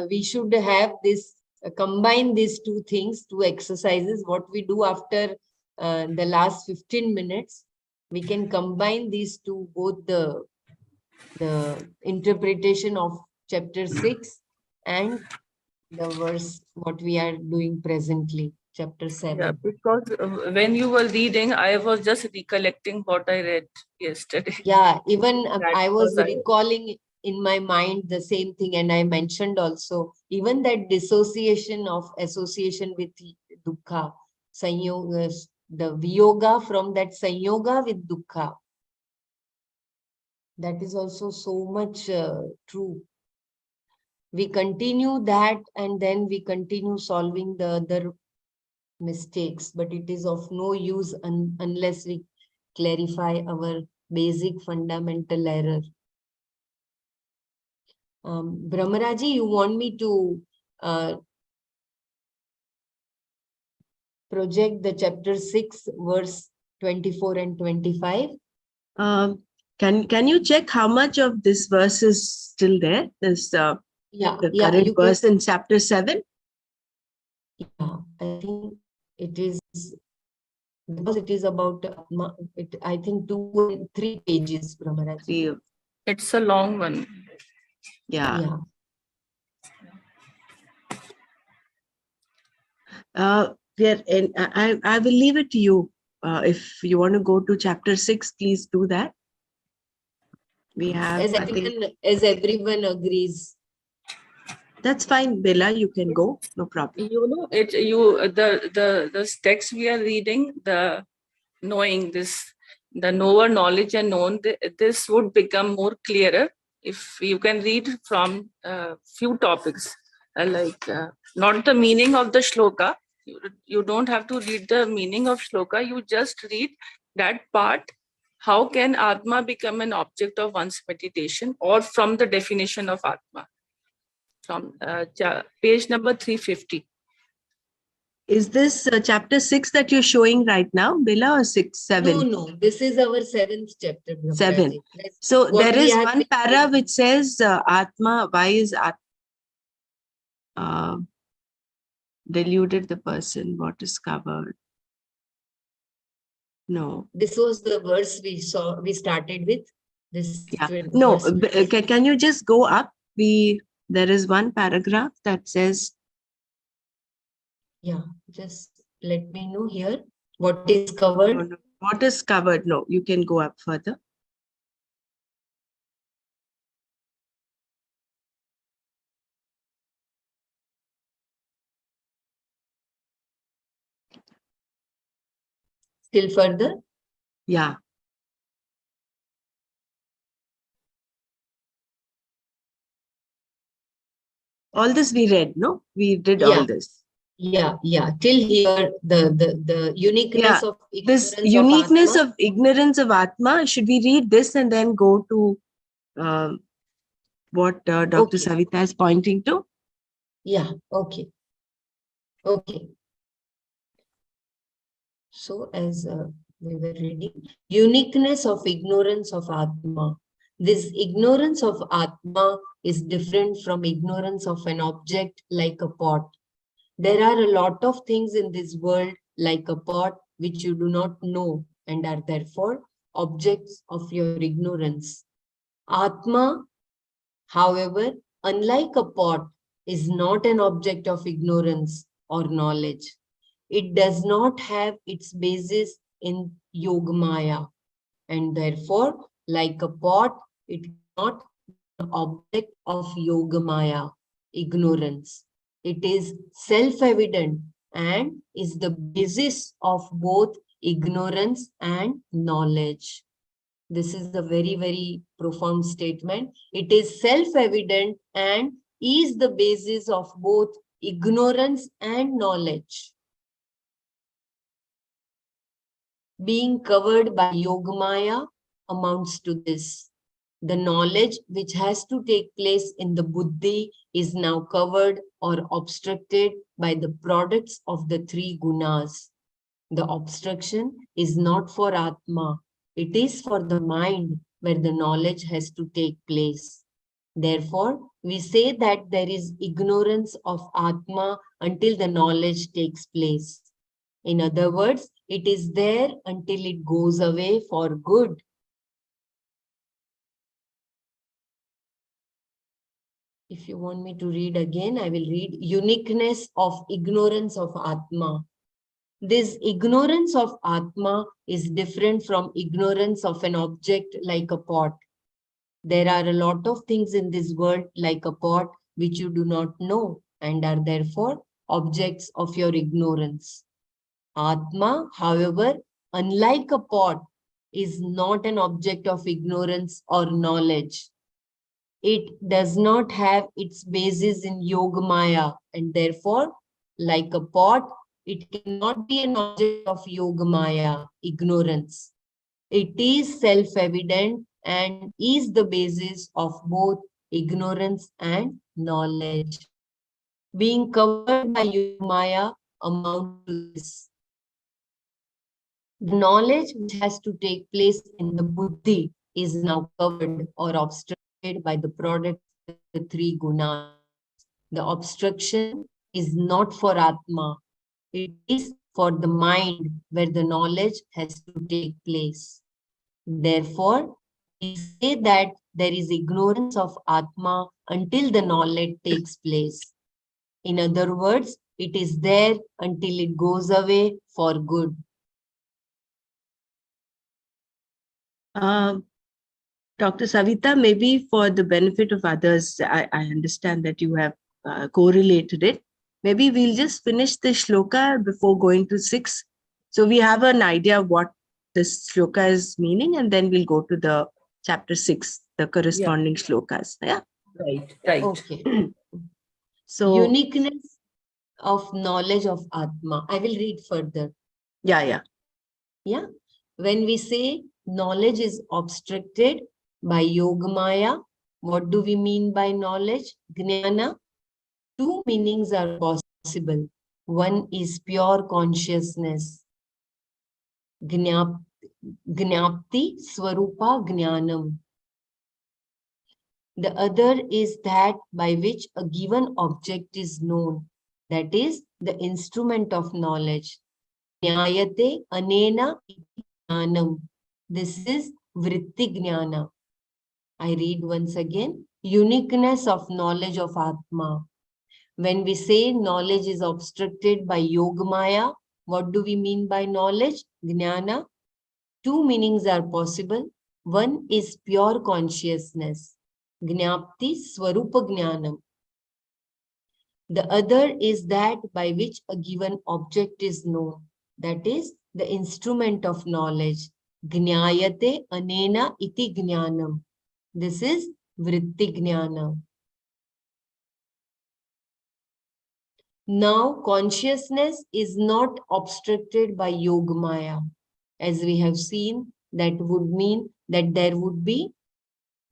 Speaker 2: we should have this combine these two things, two exercises. What we do after the last 15 minutes, we can combine these two, both the interpretation of chapter 6 and the verse what we are doing presently, chapter 7.
Speaker 3: Yeah, because when you were reading, I was just recollecting what I read yesterday.
Speaker 2: Yeah, even I was recalling in my mind the same thing, and I mentioned also even that dissociation of association with dukkha, sanyoga, the viyoga from that sanyoga with dukkha. That is also so much true. We continue that, and then we continue solving the other mistakes, but it is of no use unless we clarify our basic fundamental error. Brahmaraji, you want me to project the chapter 6, verse 24 and 25?
Speaker 1: Can you check how much of this verse is still there? This the current verse in chapter 7?
Speaker 2: Yeah, I think it is, because it is about I think 3 pages, Brahmaraji.
Speaker 3: It's a long one.
Speaker 1: Yeah. I will leave it to you. If you want to go to chapter 6, please do that. We have,
Speaker 2: as everyone agrees.
Speaker 1: That's fine, Bella. You can go. No problem.
Speaker 3: You know, the text we are reading, the knowing this, the knower, knowledge, and known. This would become more clearer if you can read from few topics, not the meaning of the shloka. You don't have to read the meaning of shloka. You just read that part. How can Atma become an object of one's meditation, or from the definition of Atma? From page number 350.
Speaker 1: Is this chapter 6 that you're showing right now, Bella, or 6, 7?
Speaker 2: No. This is our 7th chapter.
Speaker 1: 7. So there is one para which says Atma. Why is Atma deluded the person? What is covered? No.
Speaker 2: This was the verse we started with. This.
Speaker 1: Yeah. No. Can you just go up? There is one paragraph that says.
Speaker 2: Yeah. Just let me know here. What is covered?
Speaker 1: No. What is covered? No. You can go up further.
Speaker 2: Still further?
Speaker 1: Yeah. All this we read, no? We did
Speaker 2: Yeah.
Speaker 1: all this.
Speaker 2: Yeah. Till here, the uniqueness
Speaker 1: Yeah.
Speaker 2: of
Speaker 1: This
Speaker 2: ignorance of
Speaker 1: uniqueness
Speaker 2: Atma.
Speaker 1: of ignorance of Atma, should we read this and then go to what Dr.
Speaker 2: Okay.
Speaker 1: Savita is pointing to?
Speaker 2: Yeah. Okay. Okay. So as we were reading, uniqueness of ignorance of Atma. This ignorance of Atma is different from ignorance of an object like a pot. There are a lot of things in this world like a pot which you do not know and are therefore objects of your ignorance. Atma, however, unlike a pot, is not an object of ignorance or knowledge. It does not have its basis in Yogamaya, and therefore, like a pot, it cannot be an object of Yogamaya, ignorance. It is self-evident and is the basis of both ignorance and knowledge. This is a very, very profound statement. It is self-evident and is the basis of both ignorance and knowledge. Being covered by Yogamaya amounts to this. The knowledge which has to take place in the buddhi is now covered or obstructed by the products of the three gunas. The obstruction is not for Atma, it is for the mind where the knowledge has to take place. Therefore, we say that there is ignorance of Atma until the knowledge takes place. In other words, it is there until it goes away for good. If you want me to read again, I will read uniqueness of ignorance of Atma. This ignorance of Atma is different from ignorance of an object like a pot. There are a lot of things in this world like a pot which you do not know and are therefore objects of your ignorance. Atma, however, unlike a pot, is not an object of ignorance or knowledge. It does not have its basis in Yogamaya, and therefore, like a pot, it cannot be an object of Yogamaya, ignorance. It is self-evident and is the basis of both ignorance and knowledge. Being covered by Yogamaya amounts to this. The knowledge which has to take place in the buddhi is now covered or obstructed by the product of the three gunas. The obstruction is not for Atma. It is for the mind where the knowledge has to take place. Therefore, we say that there is ignorance of Atma until the knowledge takes place. In other words, it is there until it goes away for good.
Speaker 1: Dr. Savita, maybe for the benefit of others, I understand that you have correlated it. Maybe we'll just finish the shloka before going to 6. So we have an idea of what this shloka is meaning, and then we'll go to the chapter 6, the corresponding shlokas. Yeah.
Speaker 3: Right.
Speaker 2: Okay.
Speaker 1: So
Speaker 2: uniqueness of knowledge of Atma. I will read further.
Speaker 1: yeah.
Speaker 2: Yeah. When we say knowledge is obstructed by Yogamaya, what do we mean by knowledge? Jnana. Two meanings are possible. One is pure consciousness. Gnapti Swarupa Jnanam. The other is that by which a given object is known. That is the instrument of knowledge. Jnayate anena jnanam. This is vritti jnana. I read once again. Uniqueness of knowledge of Atma. When we say knowledge is obstructed by Yogamaya, what do we mean by knowledge? Jnana. Two meanings are possible. One is pure consciousness. Gnapti Swarupa Jnanam. The other is that by which a given object is known. That is the instrument of knowledge. Gnayate anena iti jnanam. This is vritti jnana. Now, consciousness is not obstructed by Yogamaya. As we have seen, that would mean that there would be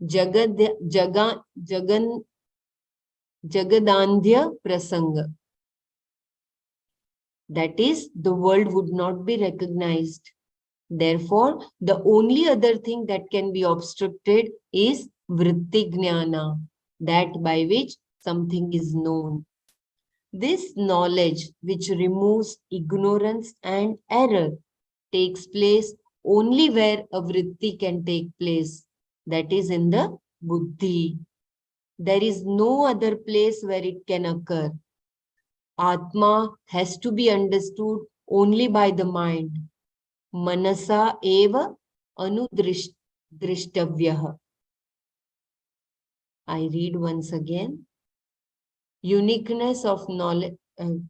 Speaker 2: Jagadandhya Prasanga. That is, the world would not be recognized. Therefore, the only other thing that can be obstructed is vritti jnana, that by which something is known. This knowledge, which removes ignorance and error, takes place only where a vritti can take place, that is in the buddhi. There is no other place where it can occur. Atma has to be understood only by the mind. Manasa eva anudrishtavyaha. I read once again. Uniqueness of knowledge. I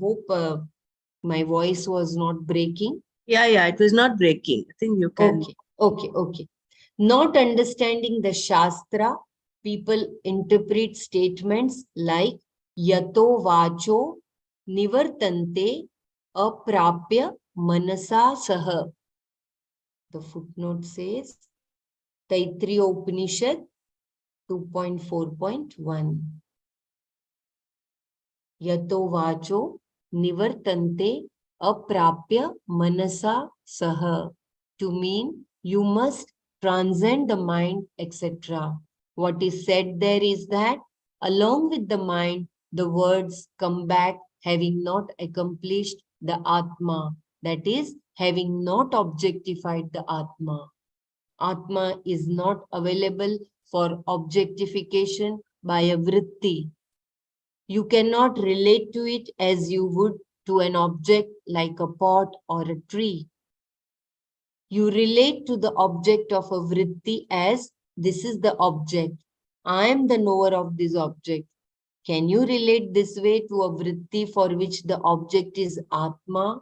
Speaker 2: hope my voice was not breaking.
Speaker 1: Yeah, it was not breaking. I think you can.
Speaker 2: Okay. Not understanding the Shastra, people interpret statements like yato vacho nivartante aprapya manasa saha. The footnote says Taittiriya Upanishad 2.4.1. Yato vacho nivartante aprapya manasa saha. To mean you must transcend the mind, etc. What is said there is that along with the mind, the words come back having not accomplished the Atma, that is, having not objectified the Atma. Atma is not available for objectification by a vritti. You cannot relate to it as you would to an object like a pot or a tree. You relate to the object of a vritti as this is the object. I am the knower of this object. Can you relate this way to a vritti for which the object is Atma?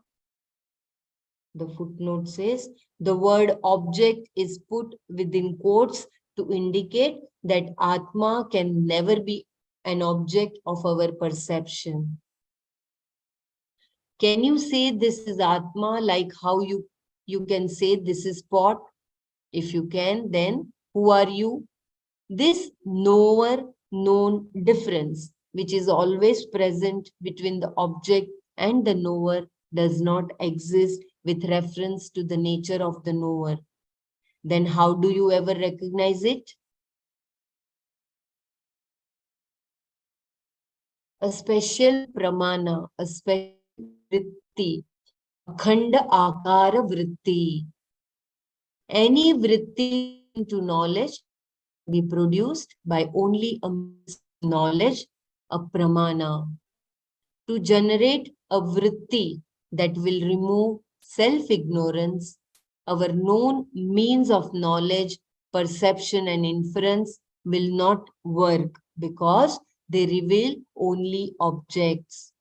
Speaker 2: The footnote says the word object is put within quotes to indicate that Atma can never be an object of our perception. Can you say this is Atma like how you can say this is pot? If you can, then who are you? This knower-known difference, which is always present between the object and the knower, does not exist with reference to the nature of the knower. Then how do you ever recognize it? A special pramana, a special vritti, akhanda akara vritti. Any vritti leading to knowledge can be produced by only a means of knowledge, a pramana. To generate a vritti that will remove self-ignorance, our known means of knowledge, perception and inference will not work because they reveal only objects.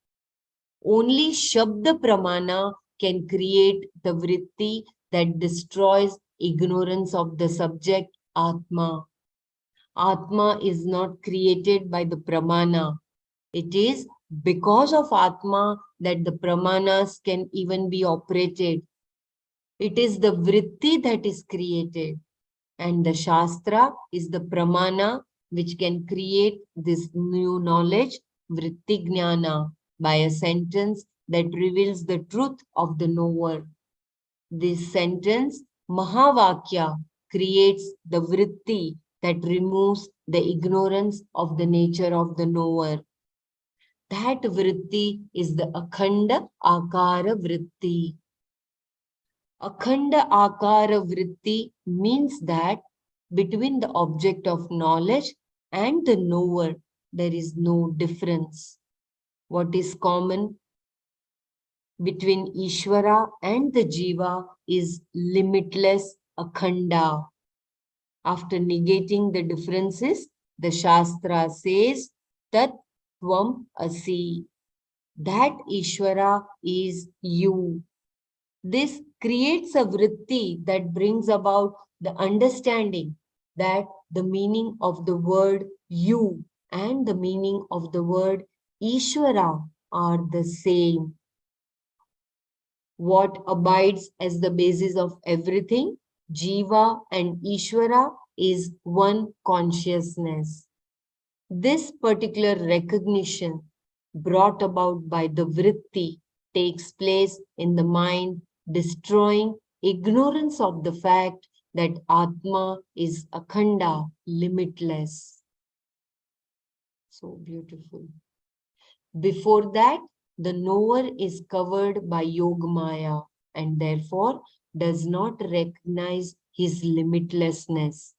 Speaker 2: Only Shabda Pramana can create the vritti that destroys ignorance of the subject Atma. Atma is not created by the Pramana. It is because of Atma that the Pramanas can even be operated. It is the vritti that is created. And the Shastra is the Pramana which can create this new knowledge, vritti jnana, by a sentence that reveals the truth of the knower. This sentence, Mahavakya, creates the vritti that removes the ignorance of the nature of the knower. That vritti is the Akhanda Akara vritti. Akhanda Akara vritti means that between the object of knowledge and the knower, there is no difference. What is common between Ishvara and the Jiva is limitless Akhanda. After negating the differences, the Shastra says Tat Tvam Asi. That Ishvara is you. This creates a vritti that brings about the understanding that the meaning of the word You and the meaning of the word Ishvara are the same. What abides as the basis of everything, Jiva and Ishvara, is one consciousness. This particular recognition brought about by the vritti takes place in the mind, destroying ignorance of the fact that Atma is akhanda, limitless. So beautiful. Before that, the knower is covered by Yogamaya and therefore does not recognize his limitlessness.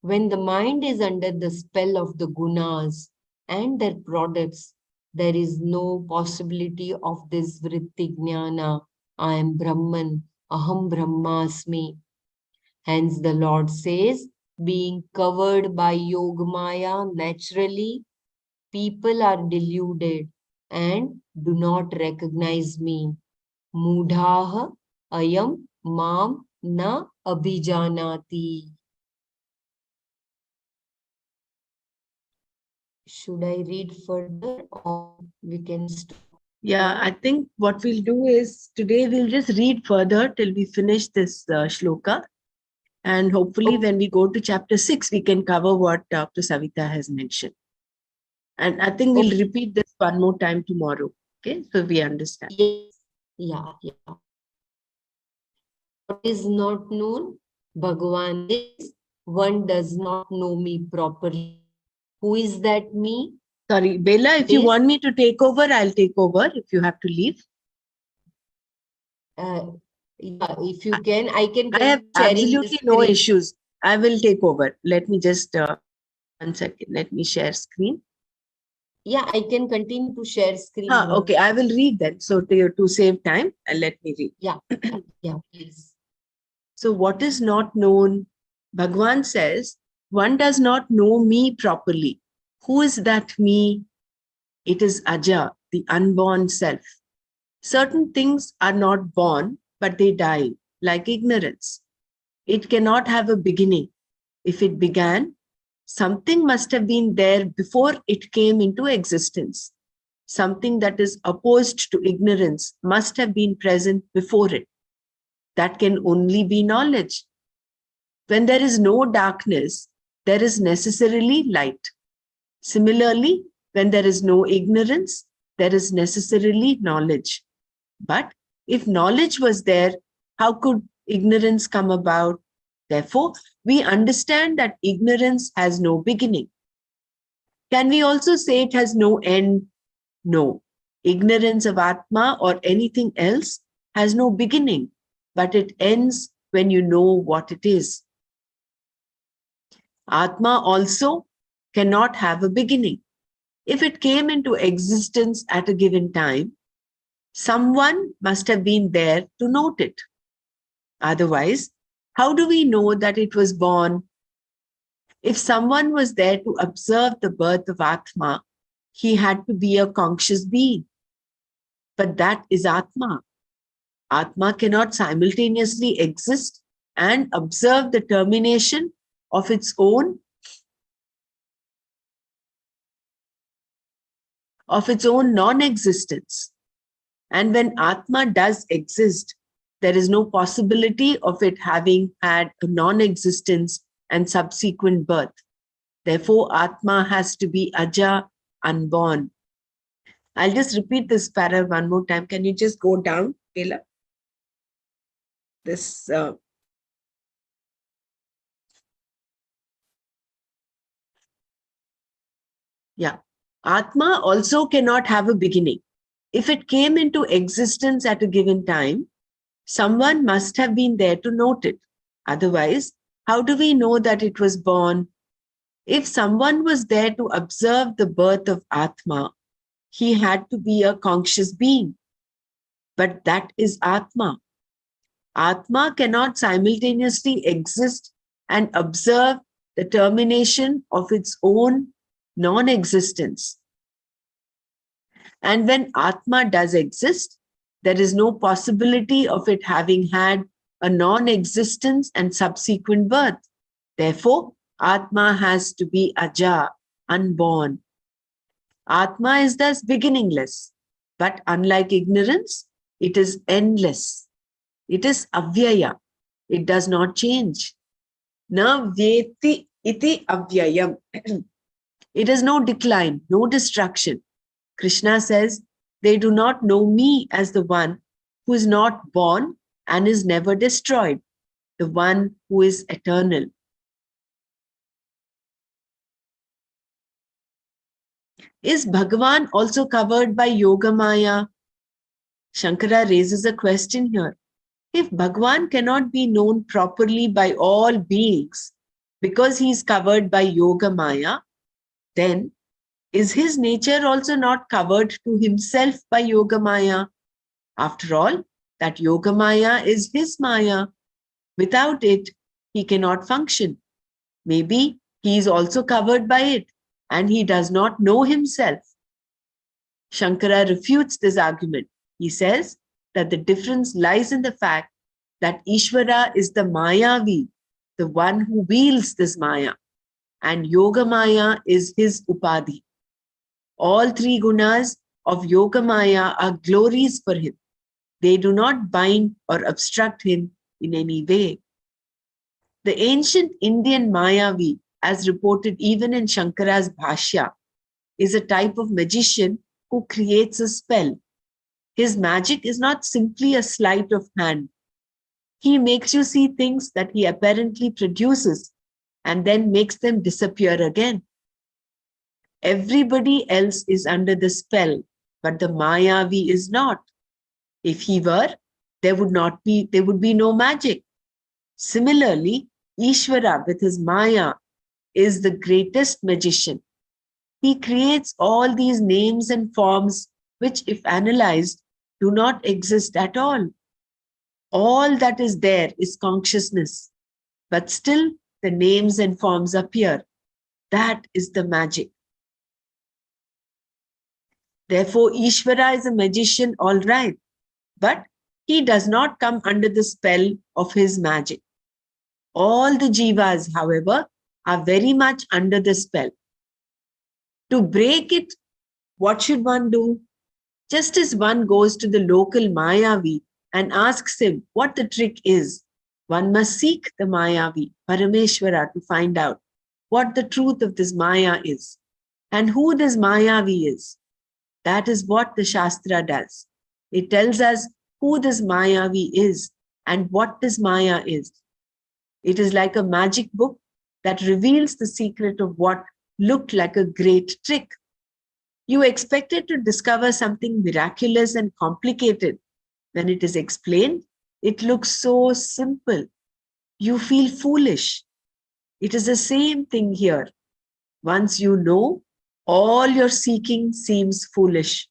Speaker 2: When the mind is under the spell of the gunas and their products, there is no possibility of this vritti jnana, I am Brahman, aham brahmasmi. Hence the Lord says, being covered by Yogamaya naturally, people are deluded and do not recognize me. Mudhaha ayam mam na abhijanati. Should I read further or we can stop?
Speaker 1: Yeah, I think what we'll do is today we'll just read further till we finish this shloka. And hopefully when we go to chapter 6, we can cover what Dr. Savita has mentioned. And I think we'll repeat this one more time tomorrow. Okay, so we understand.
Speaker 2: Yes. Yeah. What is not known? Bhagavan says, one does not know me properly. Who is that me?
Speaker 1: Sorry, Bela, if you want me to take over, I'll take over if you have to leave.
Speaker 2: Yeah, if you can, I can
Speaker 1: I have
Speaker 2: sharing
Speaker 1: absolutely no issues. I will take over. Let me just, 1 second, let me share screen.
Speaker 2: Yeah, I can continue to share screen.
Speaker 1: Okay, I will read that. So to save time, let me read.
Speaker 2: Yeah, please.
Speaker 1: So what is not known? Bhagwan says, one does not know me properly. Who is that me? It is Aja, the unborn self. Certain things are not born, but they die, like ignorance. It cannot have a beginning. If it began, something must have been there before it came into existence. Something that is opposed to ignorance must have been present before it. That can only be knowledge. When there is no darkness, there is necessarily light. Similarly, when there is no ignorance, there is necessarily knowledge. But if knowledge was there, how could ignorance come about? Therefore, we understand that ignorance has no beginning. Can we also say it has no end? No. Ignorance of Atma or anything else has no beginning, but it ends when you know what it is. Atma also cannot have a beginning. If it came into existence at a given time, someone must have been there to note it. Otherwise, how do we know that it was born? If someone was there to observe the birth of Atma, he had to be a conscious being. But that is Atma. Atma cannot simultaneously exist and observe the termination of its own non-existence. And when Atma does exist, there is no possibility of it having had a non-existence and subsequent birth. Therefore, Atma has to be Aja, unborn. I'll just repeat this para one more time. Can you just go down, Bela? This Atma also cannot have a beginning. If it came into existence at a given time, someone must have been there to note it. Otherwise, how do we know that it was born? If someone was there to observe the birth of Atma, he had to be a conscious being. But that is Atma. Atma cannot simultaneously exist and observe the termination of its own non-existence. And when Atma does exist, there is no possibility of it having had a non-existence and subsequent birth. Therefore, Atma has to be aja, unborn. Atma is thus beginningless, but unlike ignorance, it is endless. It is avyaya. It does not change. Na vyeti iti avyayam. It has no decline, no destruction. Krishna says, they do not know me as the one who is not born and is never destroyed, the one who is eternal. Is Bhagavan also covered by Yoga Maya? Shankara raises a question here. If Bhagavan cannot be known properly by all beings because he is covered by Yoga Maya, then is his nature also not covered to himself by Yoga Maya? After all, that Yoga Maya is his Maya. Without it, he cannot function. Maybe he is also covered by it and he does not know himself. Shankara refutes this argument. He says that the difference lies in the fact that Ishvara is the Mayavi, the one who wields this Maya, and Yoga Maya is his Upadhi. All three gunas of Yoga Maya are glories for him. They do not bind or obstruct him in any way. The ancient Indian Mayavi, as reported even in Shankara's Bhashya, is a type of magician who creates a spell. His magic is not simply a sleight of hand. He makes you see things that he apparently produces and then makes them disappear again. Everybody else is under the spell, but the Mayavi is not. If he were, there would be no magic. Similarly, Ishvara with his Maya is the greatest magician. He creates all these names and forms which, if analyzed, do not exist at all. All that is there is consciousness, but still the names and forms appear. That is the magic. Therefore, Ishvara is a magician, all right, but he does not come under the spell of his magic. All the jivas, however, are very much under the spell. To break it, what should one do? Just as one goes to the local Mayavi and asks him what the trick is, one must seek the Mayavi, Parameshwara, to find out what the truth of this Maya is and who this Mayavi is. That is what the Shastra does. It tells us who this Mayavi is and what this Maya is. It is like a magic book that reveals the secret of what looked like a great trick. You expected to discover something miraculous and complicated. When it is explained, it looks so simple. You feel foolish. It is the same thing here. Once you know, all your seeking seems foolish.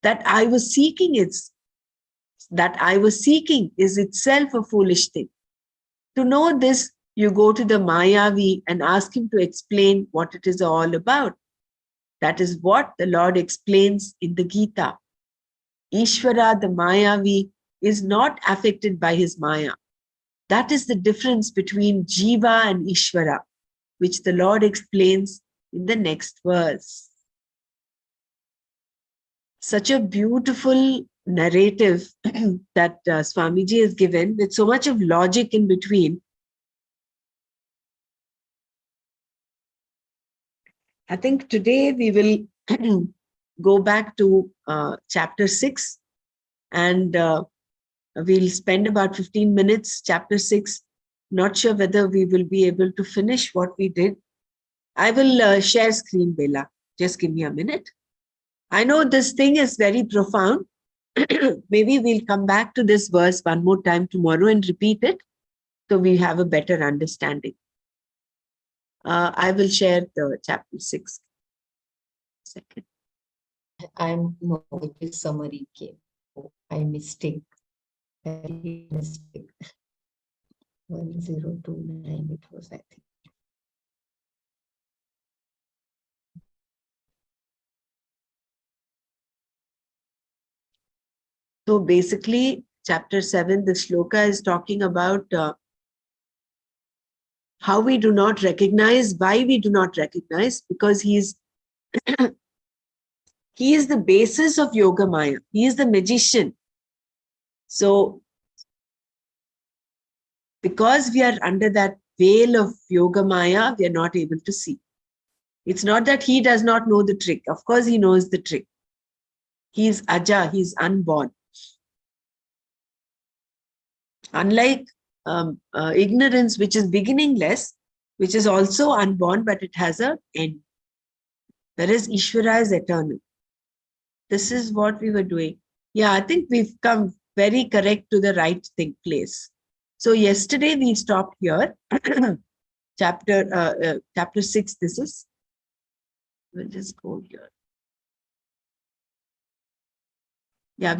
Speaker 1: That I was seeking is itself a foolish thing. To know this, you go to the Mayavi and ask him to explain what it is all about. That is what the Lord explains in the Gita. Ishvara, the Mayavi, is not affected by his Maya. That is the difference between Jiva and Ishvara, which the Lord explains in the next verse. Such a beautiful narrative that Swamiji has given with so much of logic in between. I think today we will go back to chapter 6 and we'll spend about 15 minutes, chapter 6. Not sure whether we will be able to finish what we did. I will share screen, Bela. Just give me a minute. I know this thing is very profound. Maybe we'll come back to this verse one more time tomorrow and repeat it so we have a better understanding. I will share the chapter 6. Second.
Speaker 2: No, it is summary came. Oh, I mistake. 1029 it was, I think.
Speaker 1: So basically, chapter 7, the shloka is talking about How we do not recognize, why we do not recognize, because he is the basis of Yoga Maya. He is the magician. So, because we are under that veil of Yoga Maya, we are not able to see. It's not that he does not know the trick. Of course, he knows the trick. He is Aja, he is unborn. Unlike ignorance, which is beginningless, which is also unborn, but it has an end. Whereas Ishvara is eternal. This is what we were doing. Yeah, I think we've come very correct to the right place. So yesterday we stopped here. Chapter 6, this is. We'll just go here. Yeah,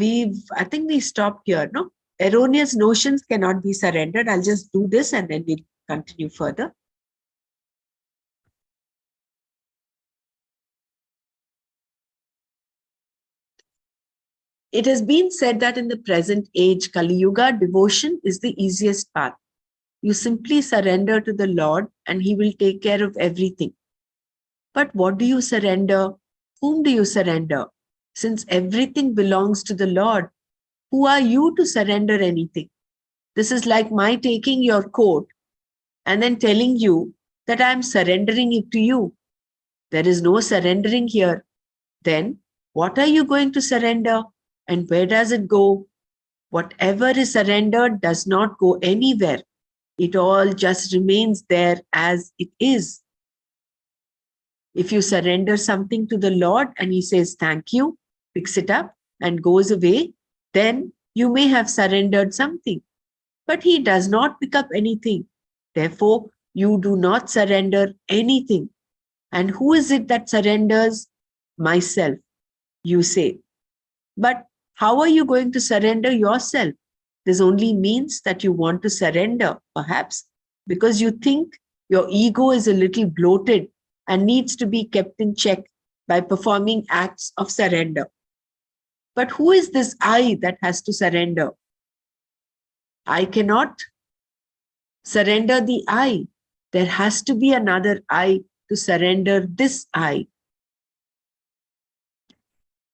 Speaker 1: I think we stopped here, no? Erroneous notions cannot be surrendered. I'll just do this and then we'll continue further. It has been said that in the present age, Kali Yuga, devotion is the easiest path. You simply surrender to the Lord and he will take care of everything. But what do you surrender? Whom do you surrender? Since everything belongs to the Lord, who are you to surrender anything? This is like my taking your coat and then telling you that I am surrendering it to you. There is no surrendering here. Then what are you going to surrender? And where does it go? Whatever is surrendered does not go anywhere. It all just remains there as it is. If you surrender something to the Lord and he says, thank you, picks it up and goes away, then you may have surrendered something. But he does not pick up anything. Therefore, you do not surrender anything. And who is it that surrenders? Myself, you say. But how are you going to surrender yourself? This only means that you want to surrender, perhaps, because you think your ego is a little bloated and needs to be kept in check by performing acts of surrender. But who is this I that has to surrender? I cannot surrender the I. There has to be another I to surrender this I.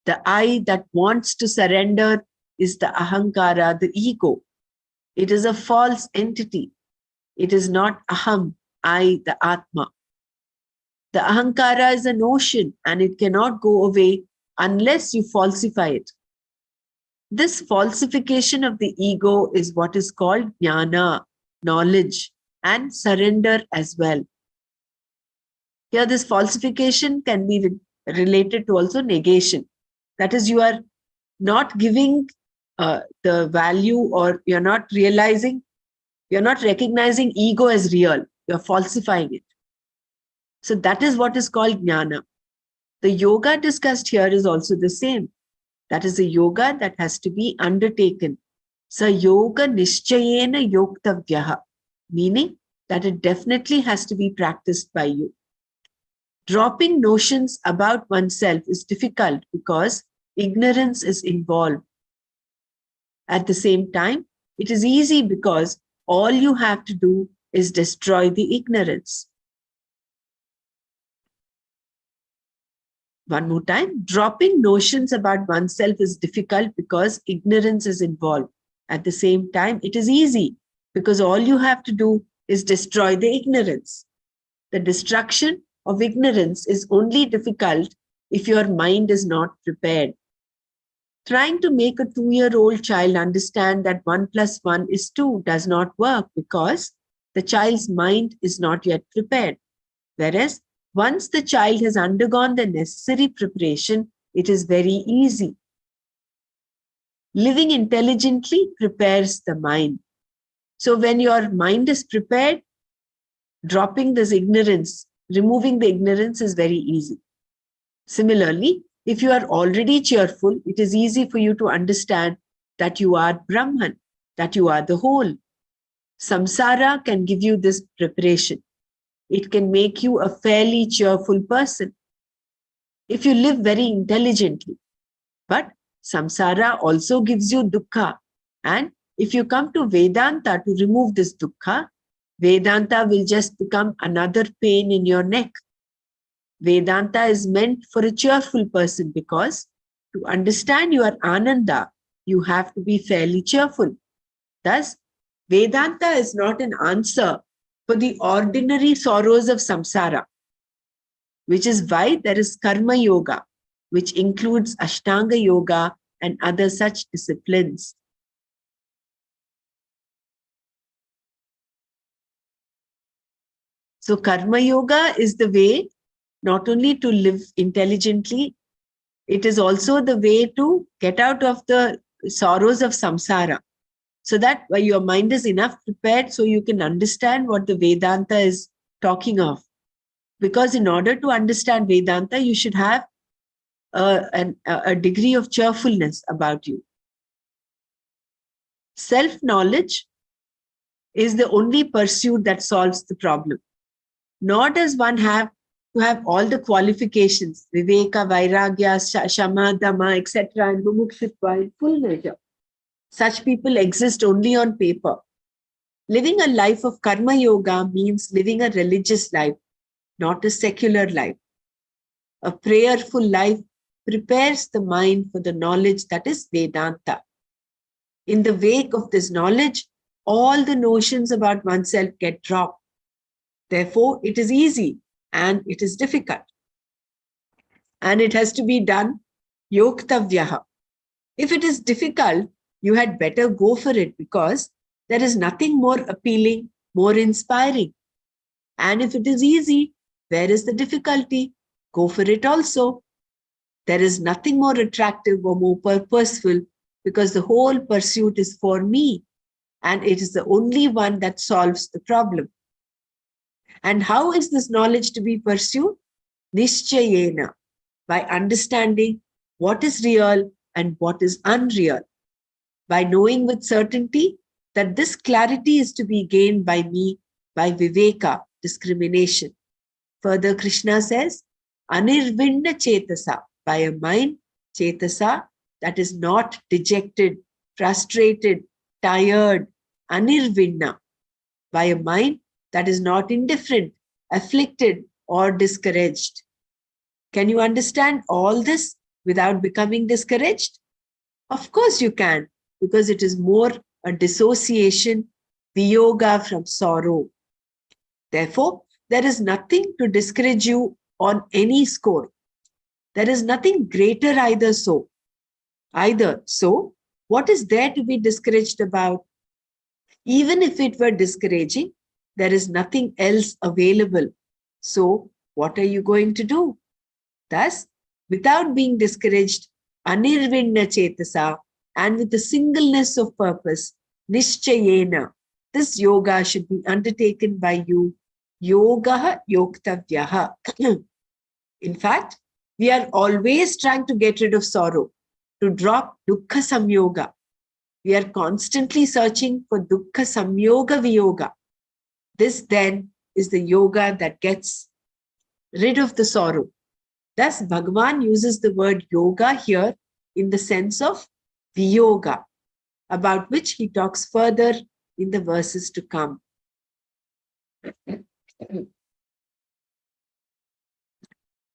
Speaker 1: The I that wants to surrender is the ahankara, the ego. It is a false entity. It is not aham, I, the atma. The ahankara is a notion and it cannot go away unless you falsify it. This falsification of the ego is what is called jnana, knowledge, and surrender as well. Here, this falsification can be related to also negation. That is, you are not giving the value, or you're not realizing, you're not recognizing ego as real. You're falsifying it. So that is what is called jnana. The yoga discussed here is also the same. That is a yoga that has to be undertaken. Sa yoga nishchayena yoktavyaha, meaning that it definitely has to be practiced by you. Dropping notions about oneself is difficult because ignorance is involved. At the same time, it is easy because all you have to do is destroy the ignorance. One more time, dropping notions about oneself is difficult because ignorance is involved. At the same time, it is easy because all you have to do is destroy the ignorance. The destruction of ignorance is only difficult if your mind is not prepared. Trying to make a 2-year-old child understand that 1 + 1 is 2 does not work because the child's mind is not yet prepared. Whereas once the child has undergone the necessary preparation, it is very easy. Living intelligently prepares the mind. So when your mind is prepared, dropping this ignorance, removing the ignorance is very easy. Similarly, if you are already cheerful, it is easy for you to understand that you are Brahman, that you are the whole. Samsara can give you this preparation. It can make you a fairly cheerful person if you live very intelligently. But samsara also gives you dukkha. And if you come to Vedanta to remove this dukkha, Vedanta will just become another pain in your neck. Vedanta is meant for a cheerful person because to understand your Ananda, you have to be fairly cheerful. Thus, Vedanta is not an answer for the ordinary sorrows of samsara, which is why there is Karma Yoga, which includes Ashtanga Yoga and other such disciplines. So Karma Yoga is the way not only to live intelligently, it is also the way to get out of the sorrows of samsara. So that your mind is enough prepared so you can understand what the Vedanta is talking of. Because in order to understand Vedanta, you should have a degree of cheerfulness about you. Self-knowledge is the only pursuit that solves the problem. Nor does one have to have all the qualifications, Viveka, Vairagya, Shama, Dhamma, etc., and Mumukshitva in full measure. Such people exist only on paper. Living a life of Karma Yoga means living a religious life, not a secular life. A prayerful life prepares the mind for the knowledge that is Vedanta. In the wake of this knowledge, all the notions about oneself get dropped. Therefore, it is easy and it is difficult. And it has to be done yoktavyaha. If it is difficult, you had better go for it because there is nothing more appealing, more inspiring. And if it is easy, where is the difficulty? Go for it also. There is nothing more attractive or more purposeful because the whole pursuit is for me and it is the only one that solves the problem. And how is this knowledge to be pursued? Nishchayena, by understanding what is real and what is unreal, by knowing with certainty that this clarity is to be gained by me by viveka, discrimination. Further, Krishna says, Anirvinna Chetasa, by a mind, Chetasa, that is not dejected, frustrated, tired, Anirvinna, by a mind that is not indifferent, afflicted, or discouraged. Can you understand all this without becoming discouraged? Of course you can, because it is more a dissociation, viyoga from sorrow. Therefore, there is nothing to discourage you on any score. There is nothing greater either so. So, what is there to be discouraged about? Even if it were discouraging, there is nothing else available. So, what are you going to do? Thus, without being discouraged, anirvinna chetasa, and with the singleness of purpose, nishchayena, this yoga should be undertaken by you. Yoga yoktavyaha. In fact, we are always trying to get rid of sorrow, to drop dukkha samyoga. We are constantly searching for dukkha samyoga viyoga. This then is the yoga that gets rid of the sorrow. Thus, Bhagavan uses the word yoga here in the sense of viyoga, about which he talks further in the verses to come.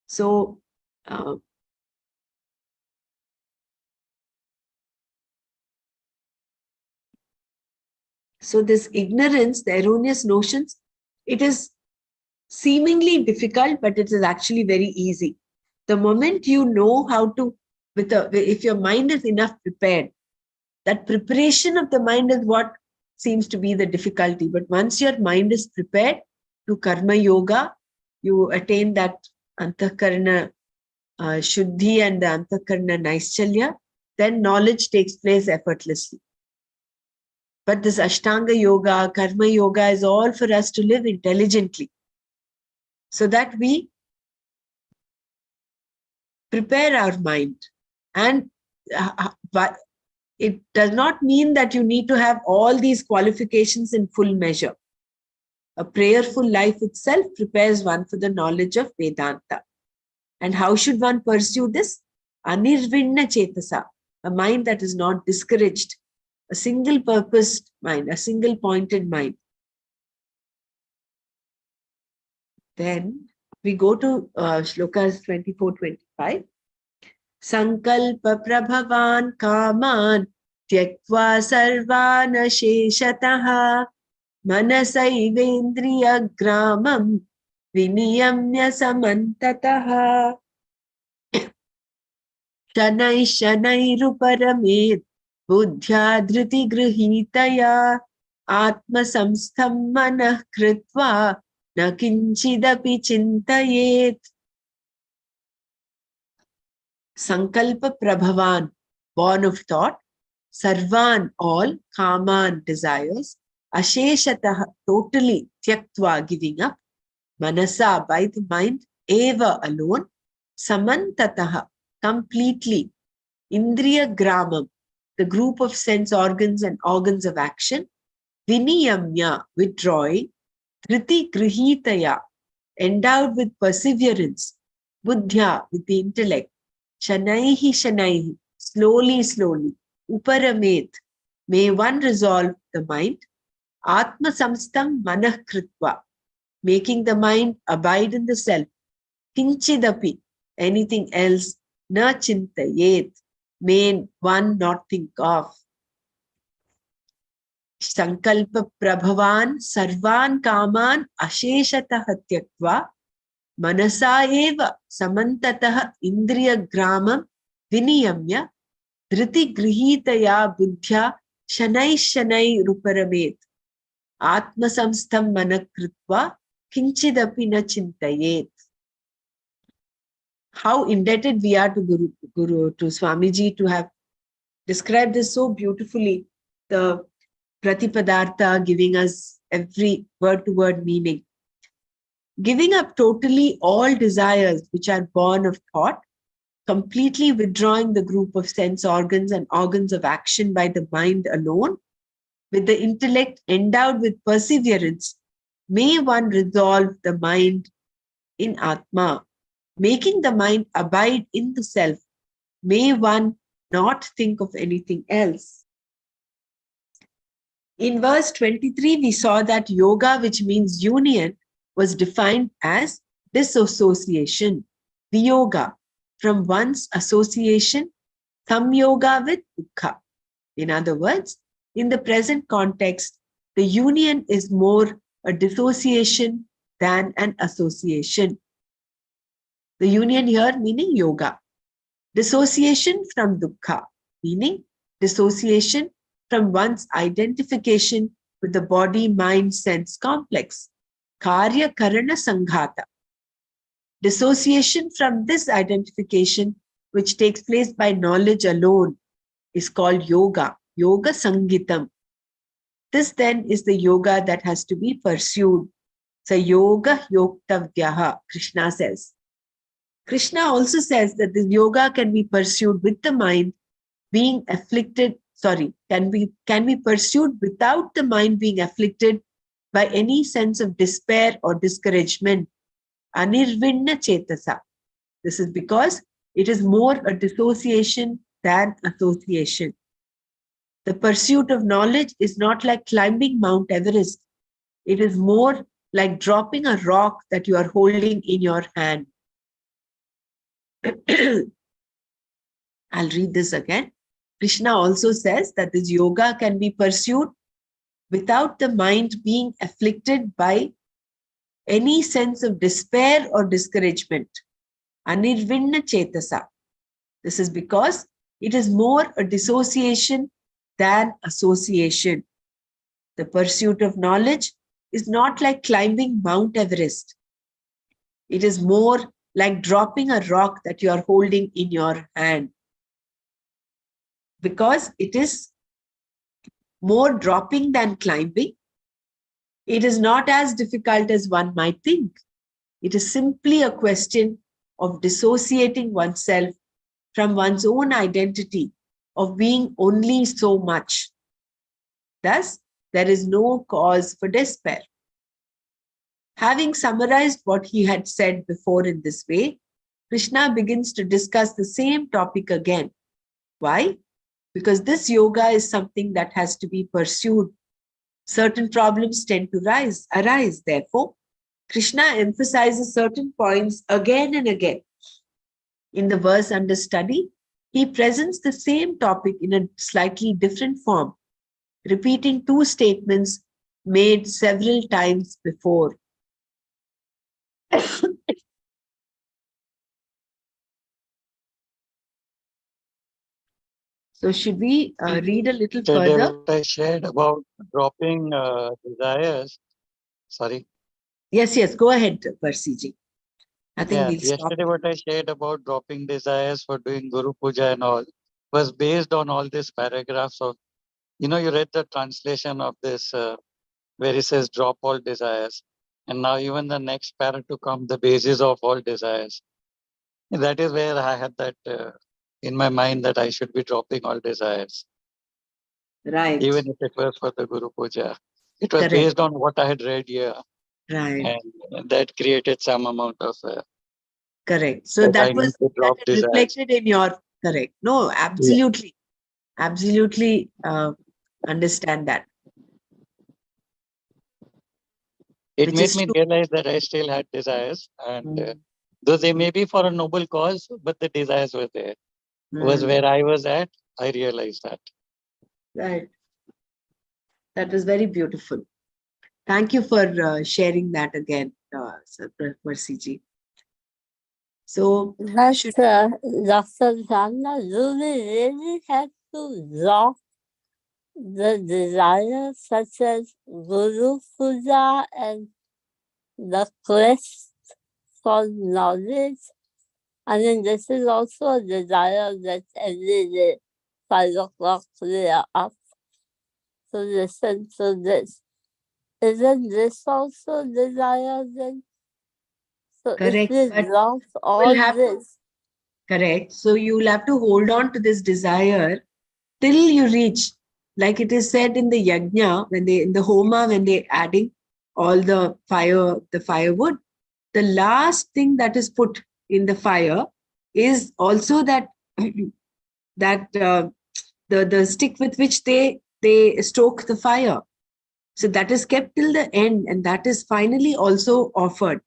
Speaker 1: So, this ignorance, the erroneous notions, it is seemingly difficult, but it is actually very easy. The moment you know how to, if your mind is enough prepared, that preparation of the mind is what seems to be the difficulty. But once your mind is prepared to karma yoga, you attain that antakarna shuddhi and the antakarna naischalya, then knowledge takes place effortlessly. But this ashtanga yoga, karma yoga is all for us to live intelligently, so that we prepare our mind. And it does not mean that you need to have all these qualifications in full measure. A prayerful life itself prepares one for the knowledge of Vedanta. And how should one pursue this? Anirvinna chetasa, a mind that is not discouraged, a single purposed mind, a single pointed mind. Then we go to shlokas 24-25. Sankalpa prabhavan kaman tyaktva sarvan sheshataha manasaivendriya gramam viniyamya samantataha shanai shanairuparamit buddhya dhriti grihitaya atma samstham manah kritva na kinchidapi chintayet. Sankalpa prabhavan, born of thought, sarvan, all, kaman, desires, asheshatah, totally, tyaktva, giving up, manasa, by the mind, eva, alone, samantataha, completely, indriya gramam, the group of sense organs and organs of action, viniyamya, withdrawing, dhriti grihitaya, endowed with perseverance, buddhya, with the intellect, shanaihi shanaihi, slowly, slowly, uparamet, may one resolve the mind, atma samstam manah kritva, making the mind abide in the self, kinchidapi, anything else, na chintayet, may one not think of. Sankalpa prabhavan sarvan kaman asheshatah tyaktva manasa eva samantatah indriya gramam viniyamya dhriti grihitaya buddhya shanai shanai ruparamet atma samstham manakritva kinchidapi na chintayet. How indebted we are to to Swamiji to have described this so beautifully, the Pratipadartha giving us every word-to-word meaning. Giving up totally all desires which are born of thought, completely withdrawing the group of sense organs and organs of action by the mind alone, with the intellect endowed with perseverance, may one resolve the mind in Atma, making the mind abide in the self. May one not think of anything else. In verse 23, we saw that yoga, which means union, was defined as disassociation, viyoga, from one's association, samyoga with dukkha. In other words, in the present context, the union is more a dissociation than an association. The union here meaning yoga. Dissociation from dukkha, meaning dissociation from one's identification with the body, mind, sense complex. Karya Karana Sanghata. Dissociation from this identification, which takes place by knowledge alone, is called yoga, yoga sangitam. This then is the yoga that has to be pursued. So yoga yoktavyaha, Krishna says. Krishna also says that this yoga can be pursued with the mind being afflicted, can be pursued without the mind being afflicted by any sense of despair or discouragement. Anirvinna chetasa. This is because it is more a dissociation than association. The pursuit of knowledge is not like climbing Mount Everest. It is more like dropping a rock that you are holding in your hand. I'll read this again. Krishna also says that this yoga can be pursued without the mind being afflicted by any sense of despair or discouragement. Anirvinna chetasa. This is because it is more a dissociation than association. The pursuit of knowledge is not like climbing Mount Everest. It is more like dropping a rock that you are holding in your hand. Because it is more dropping than climbing, it is not as difficult as one might think. It is simply a question of dissociating oneself from one's own identity of being only so much. Thus, there is no cause for despair. Having summarized what he had said before in this way, Krishna begins to discuss the same topic again. Why? Because this yoga is something that has to be pursued. Certain problems tend to arise. Therefore, Krishna emphasizes certain points again and again. In the verse under study, he presents the same topic in a slightly different form, repeating two statements made several times before. So should we read a little further?
Speaker 4: What I shared about dropping desires. Sorry.
Speaker 1: Yes, go ahead, Persiji. I think we'll stop.
Speaker 4: Yesterday what I shared about dropping desires for doing Guru Puja and all was based on all these paragraphs of, you read the translation of this where it says drop all desires. And now even the next para to come, the basis of all desires. That is where I had that in my mind that I should be dropping all desires.
Speaker 1: Right.
Speaker 4: Even if it was for the Guru Puja. It was
Speaker 1: Correct.
Speaker 4: based on what I had read here.
Speaker 1: Right.
Speaker 4: And that created some amount of
Speaker 1: correct. So that was reflected in your correct. No, absolutely. Yeah. Absolutely understand that.
Speaker 4: It made me realize that I still had desires, and though they may be for a noble cause, but the desires were there. Was where I was at. I realized that.
Speaker 1: Right. That was very beautiful. Thank you for sharing that again, Persiji. So
Speaker 5: that's Dr. Chandra, do we really have to drop the desires such as Guru Puja and the quest for knowledge? I mean, this is also a desire that every day, 5 o'clock, we are up to listen to this. Isn't this also desire then? So
Speaker 1: correct.
Speaker 5: if we drop all this.
Speaker 1: Correct. So you will have to hold on to this desire till you reach, like it is said in the yajna, in the homa, when they adding all the firewood, the last thing that is put in the fire is also that the stick with which they stoke the fire. So that is kept till the end, and that is finally also offered.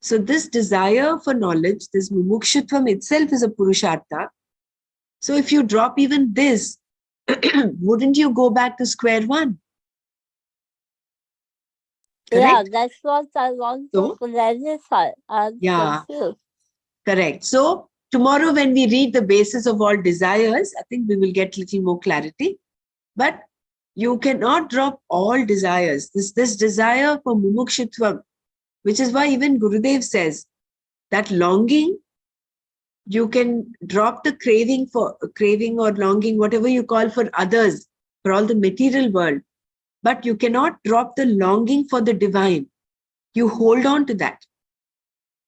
Speaker 1: So this desire for knowledge, this mumukshutvam itself is a purushartha. So if you drop even this, wouldn't you go back to square one?
Speaker 5: Correct? Yeah, that's what I want to clarify. I'm confused.
Speaker 1: Correct. So tomorrow when we read the basis of all desires, I think we will get a little more clarity. But you cannot drop all desires. This desire for mumukshutvam, which is why even Gurudev says that longing, you can drop the craving or longing, whatever you call, for others, for all the material world. But you cannot drop the longing for the divine. You hold on to that.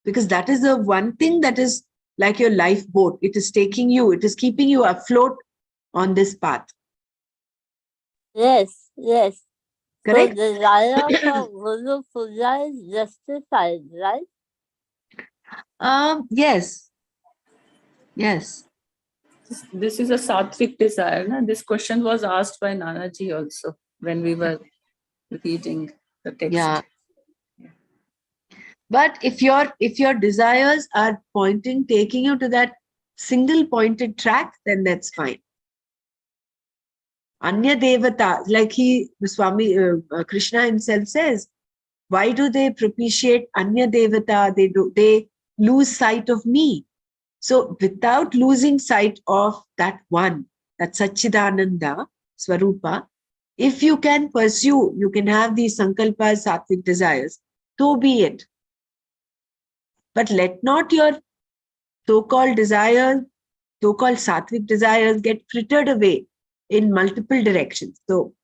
Speaker 1: Because that is the one thing that is like your lifeboat. It is taking you, it is keeping you afloat on this path.
Speaker 5: Yes.
Speaker 1: Correct?
Speaker 5: So desire for Guru Puja is justified, right?
Speaker 1: Yes.
Speaker 3: This is a sattvic desire. Na? This question was asked by Nanaji also when we were reading the text.
Speaker 1: Yeah. But if your desires are taking you to that single pointed track, then that's fine. Anya Devata, like Swami Krishna himself says, why do they propitiate Anya Devata? They lose sight of me. So without losing sight of that one, that Satchidananda Swarupa, if you can pursue, you can have these sankalpas, sattvic desires, so be it. But let not your so-called desires, so-called sattvic desires get frittered away in multiple directions. So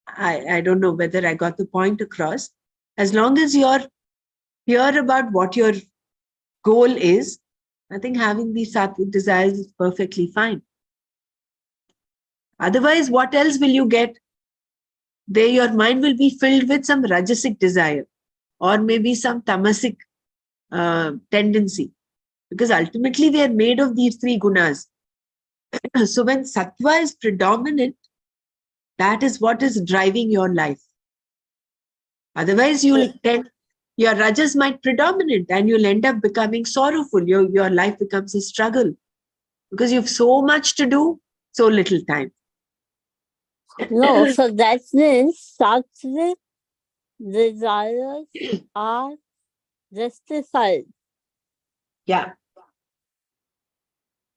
Speaker 1: I don't know whether I got the point across. As long as you're clear about what your goal is, I think having these sattvic desires is perfectly fine. Otherwise, what else will you get? There, your mind will be filled with some rajasic desire or maybe some tamasic tendency. Because ultimately, we are made of these three gunas. So when sattva is predominant, that is what is driving your life. Otherwise, you will tend your rajas might predominate and you'll end up becoming sorrowful. Your life becomes a struggle because you have so much to do, so little time.
Speaker 5: No, so that means sattvic desires are justified.
Speaker 1: Yeah.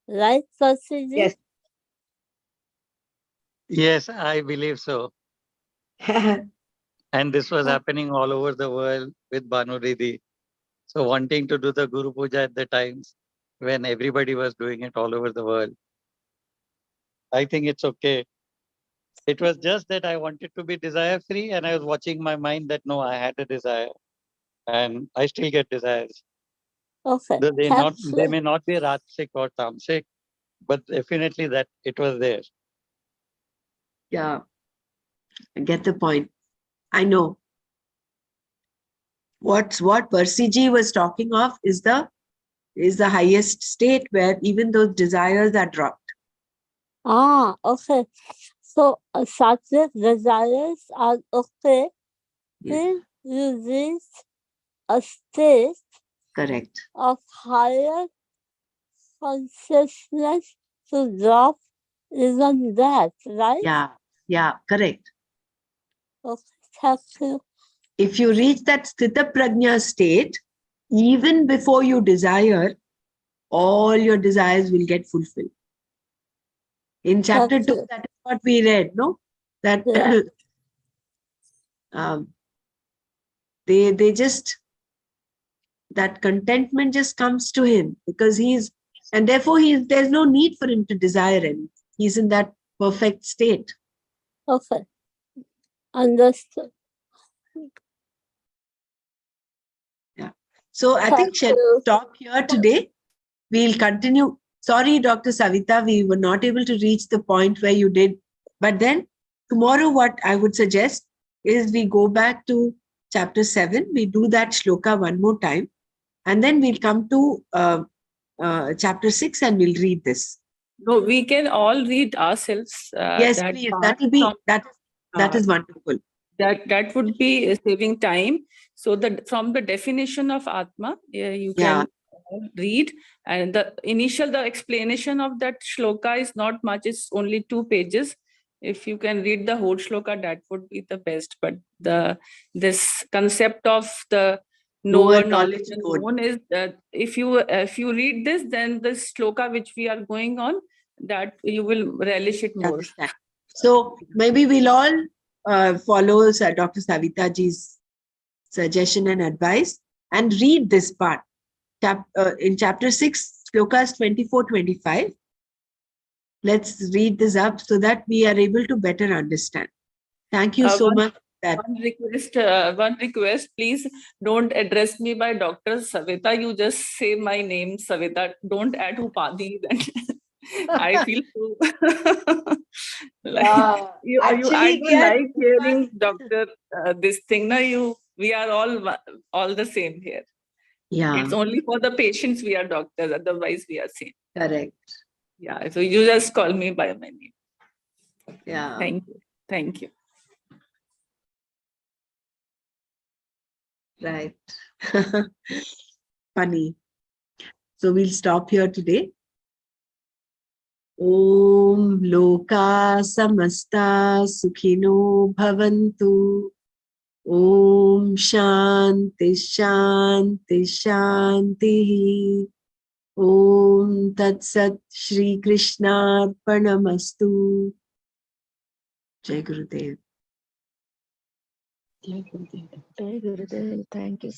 Speaker 5: Right, Percy?
Speaker 1: Yes.
Speaker 4: Yes, I believe so. And this was happening all over the world with Banu Didi. So wanting to do the Guru Puja at the times when everybody was doing it all over the world. I think it's okay. It was just that I wanted to be desire free and I was watching my mind that no, I had a desire and I still get desires.
Speaker 5: Okay.
Speaker 4: They may not be Rajasic or Tamasic, but definitely that it was there.
Speaker 1: Yeah. I get the point. I know. What Percy G was talking of is the highest state where even those desires are dropped.
Speaker 5: Okay. So sattvic desires are okay till you reach a state
Speaker 1: Correct.
Speaker 5: of higher consciousness to drop even that, right?
Speaker 1: Yeah, correct.
Speaker 5: Okay, thank you.
Speaker 1: If you reach that sthita prajna state, even before you desire, all your desires will get fulfilled. In chapter 2, that is what we read, no? That they just, that contentment just comes to him because and therefore there's no need for him to desire anything. He's in that perfect state.
Speaker 5: Okay. Understood.
Speaker 1: Yeah. So I think shall we stop here today? We'll continue. Sorry, Dr. Savita, we were not able to reach the point where you did. But then tomorrow, what I would suggest is we go back to chapter 7. We do that shloka one more time. And then we'll come to chapter 6 and we'll read this.
Speaker 3: No, we can all read ourselves.
Speaker 1: Yes, please. That is wonderful.
Speaker 3: That would be saving time. So that from the definition of Atma, you can read, and the explanation of that shloka is not much. It's only 2 pages. If you can read the whole shloka, that would be the best. But this concept of the knower, knowledge, and known is that if you read this, then the shloka which we are going on, that you will relish it more.
Speaker 1: So maybe we'll all follow Dr. Savita ji's suggestion and advice and read this part. In chapter 6, shlokas 24-25. Let's read this up so that we are able to better understand. Thank you so much.
Speaker 3: One request, please don't address me by Dr. Savita. You just say my name, Savita. Don't add Upadhi. I feel so. I don't like hearing Doctor this thing. We are all the same here.
Speaker 1: Yeah.
Speaker 3: It's only for the patients we are doctors. Otherwise, we are same.
Speaker 1: Correct.
Speaker 3: Yeah. So you just call me by my name.
Speaker 1: Yeah.
Speaker 3: Thank you. Thank you.
Speaker 1: Right. Funny. So we'll stop here today. Om Loka Samasta Sukhino Bhavantu. Om Shanti Shanti Shanti. Om Tat Sat Shri Krishna Arpanamastu. Jai Gurudev.
Speaker 2: Jai Gurudev. Thank you.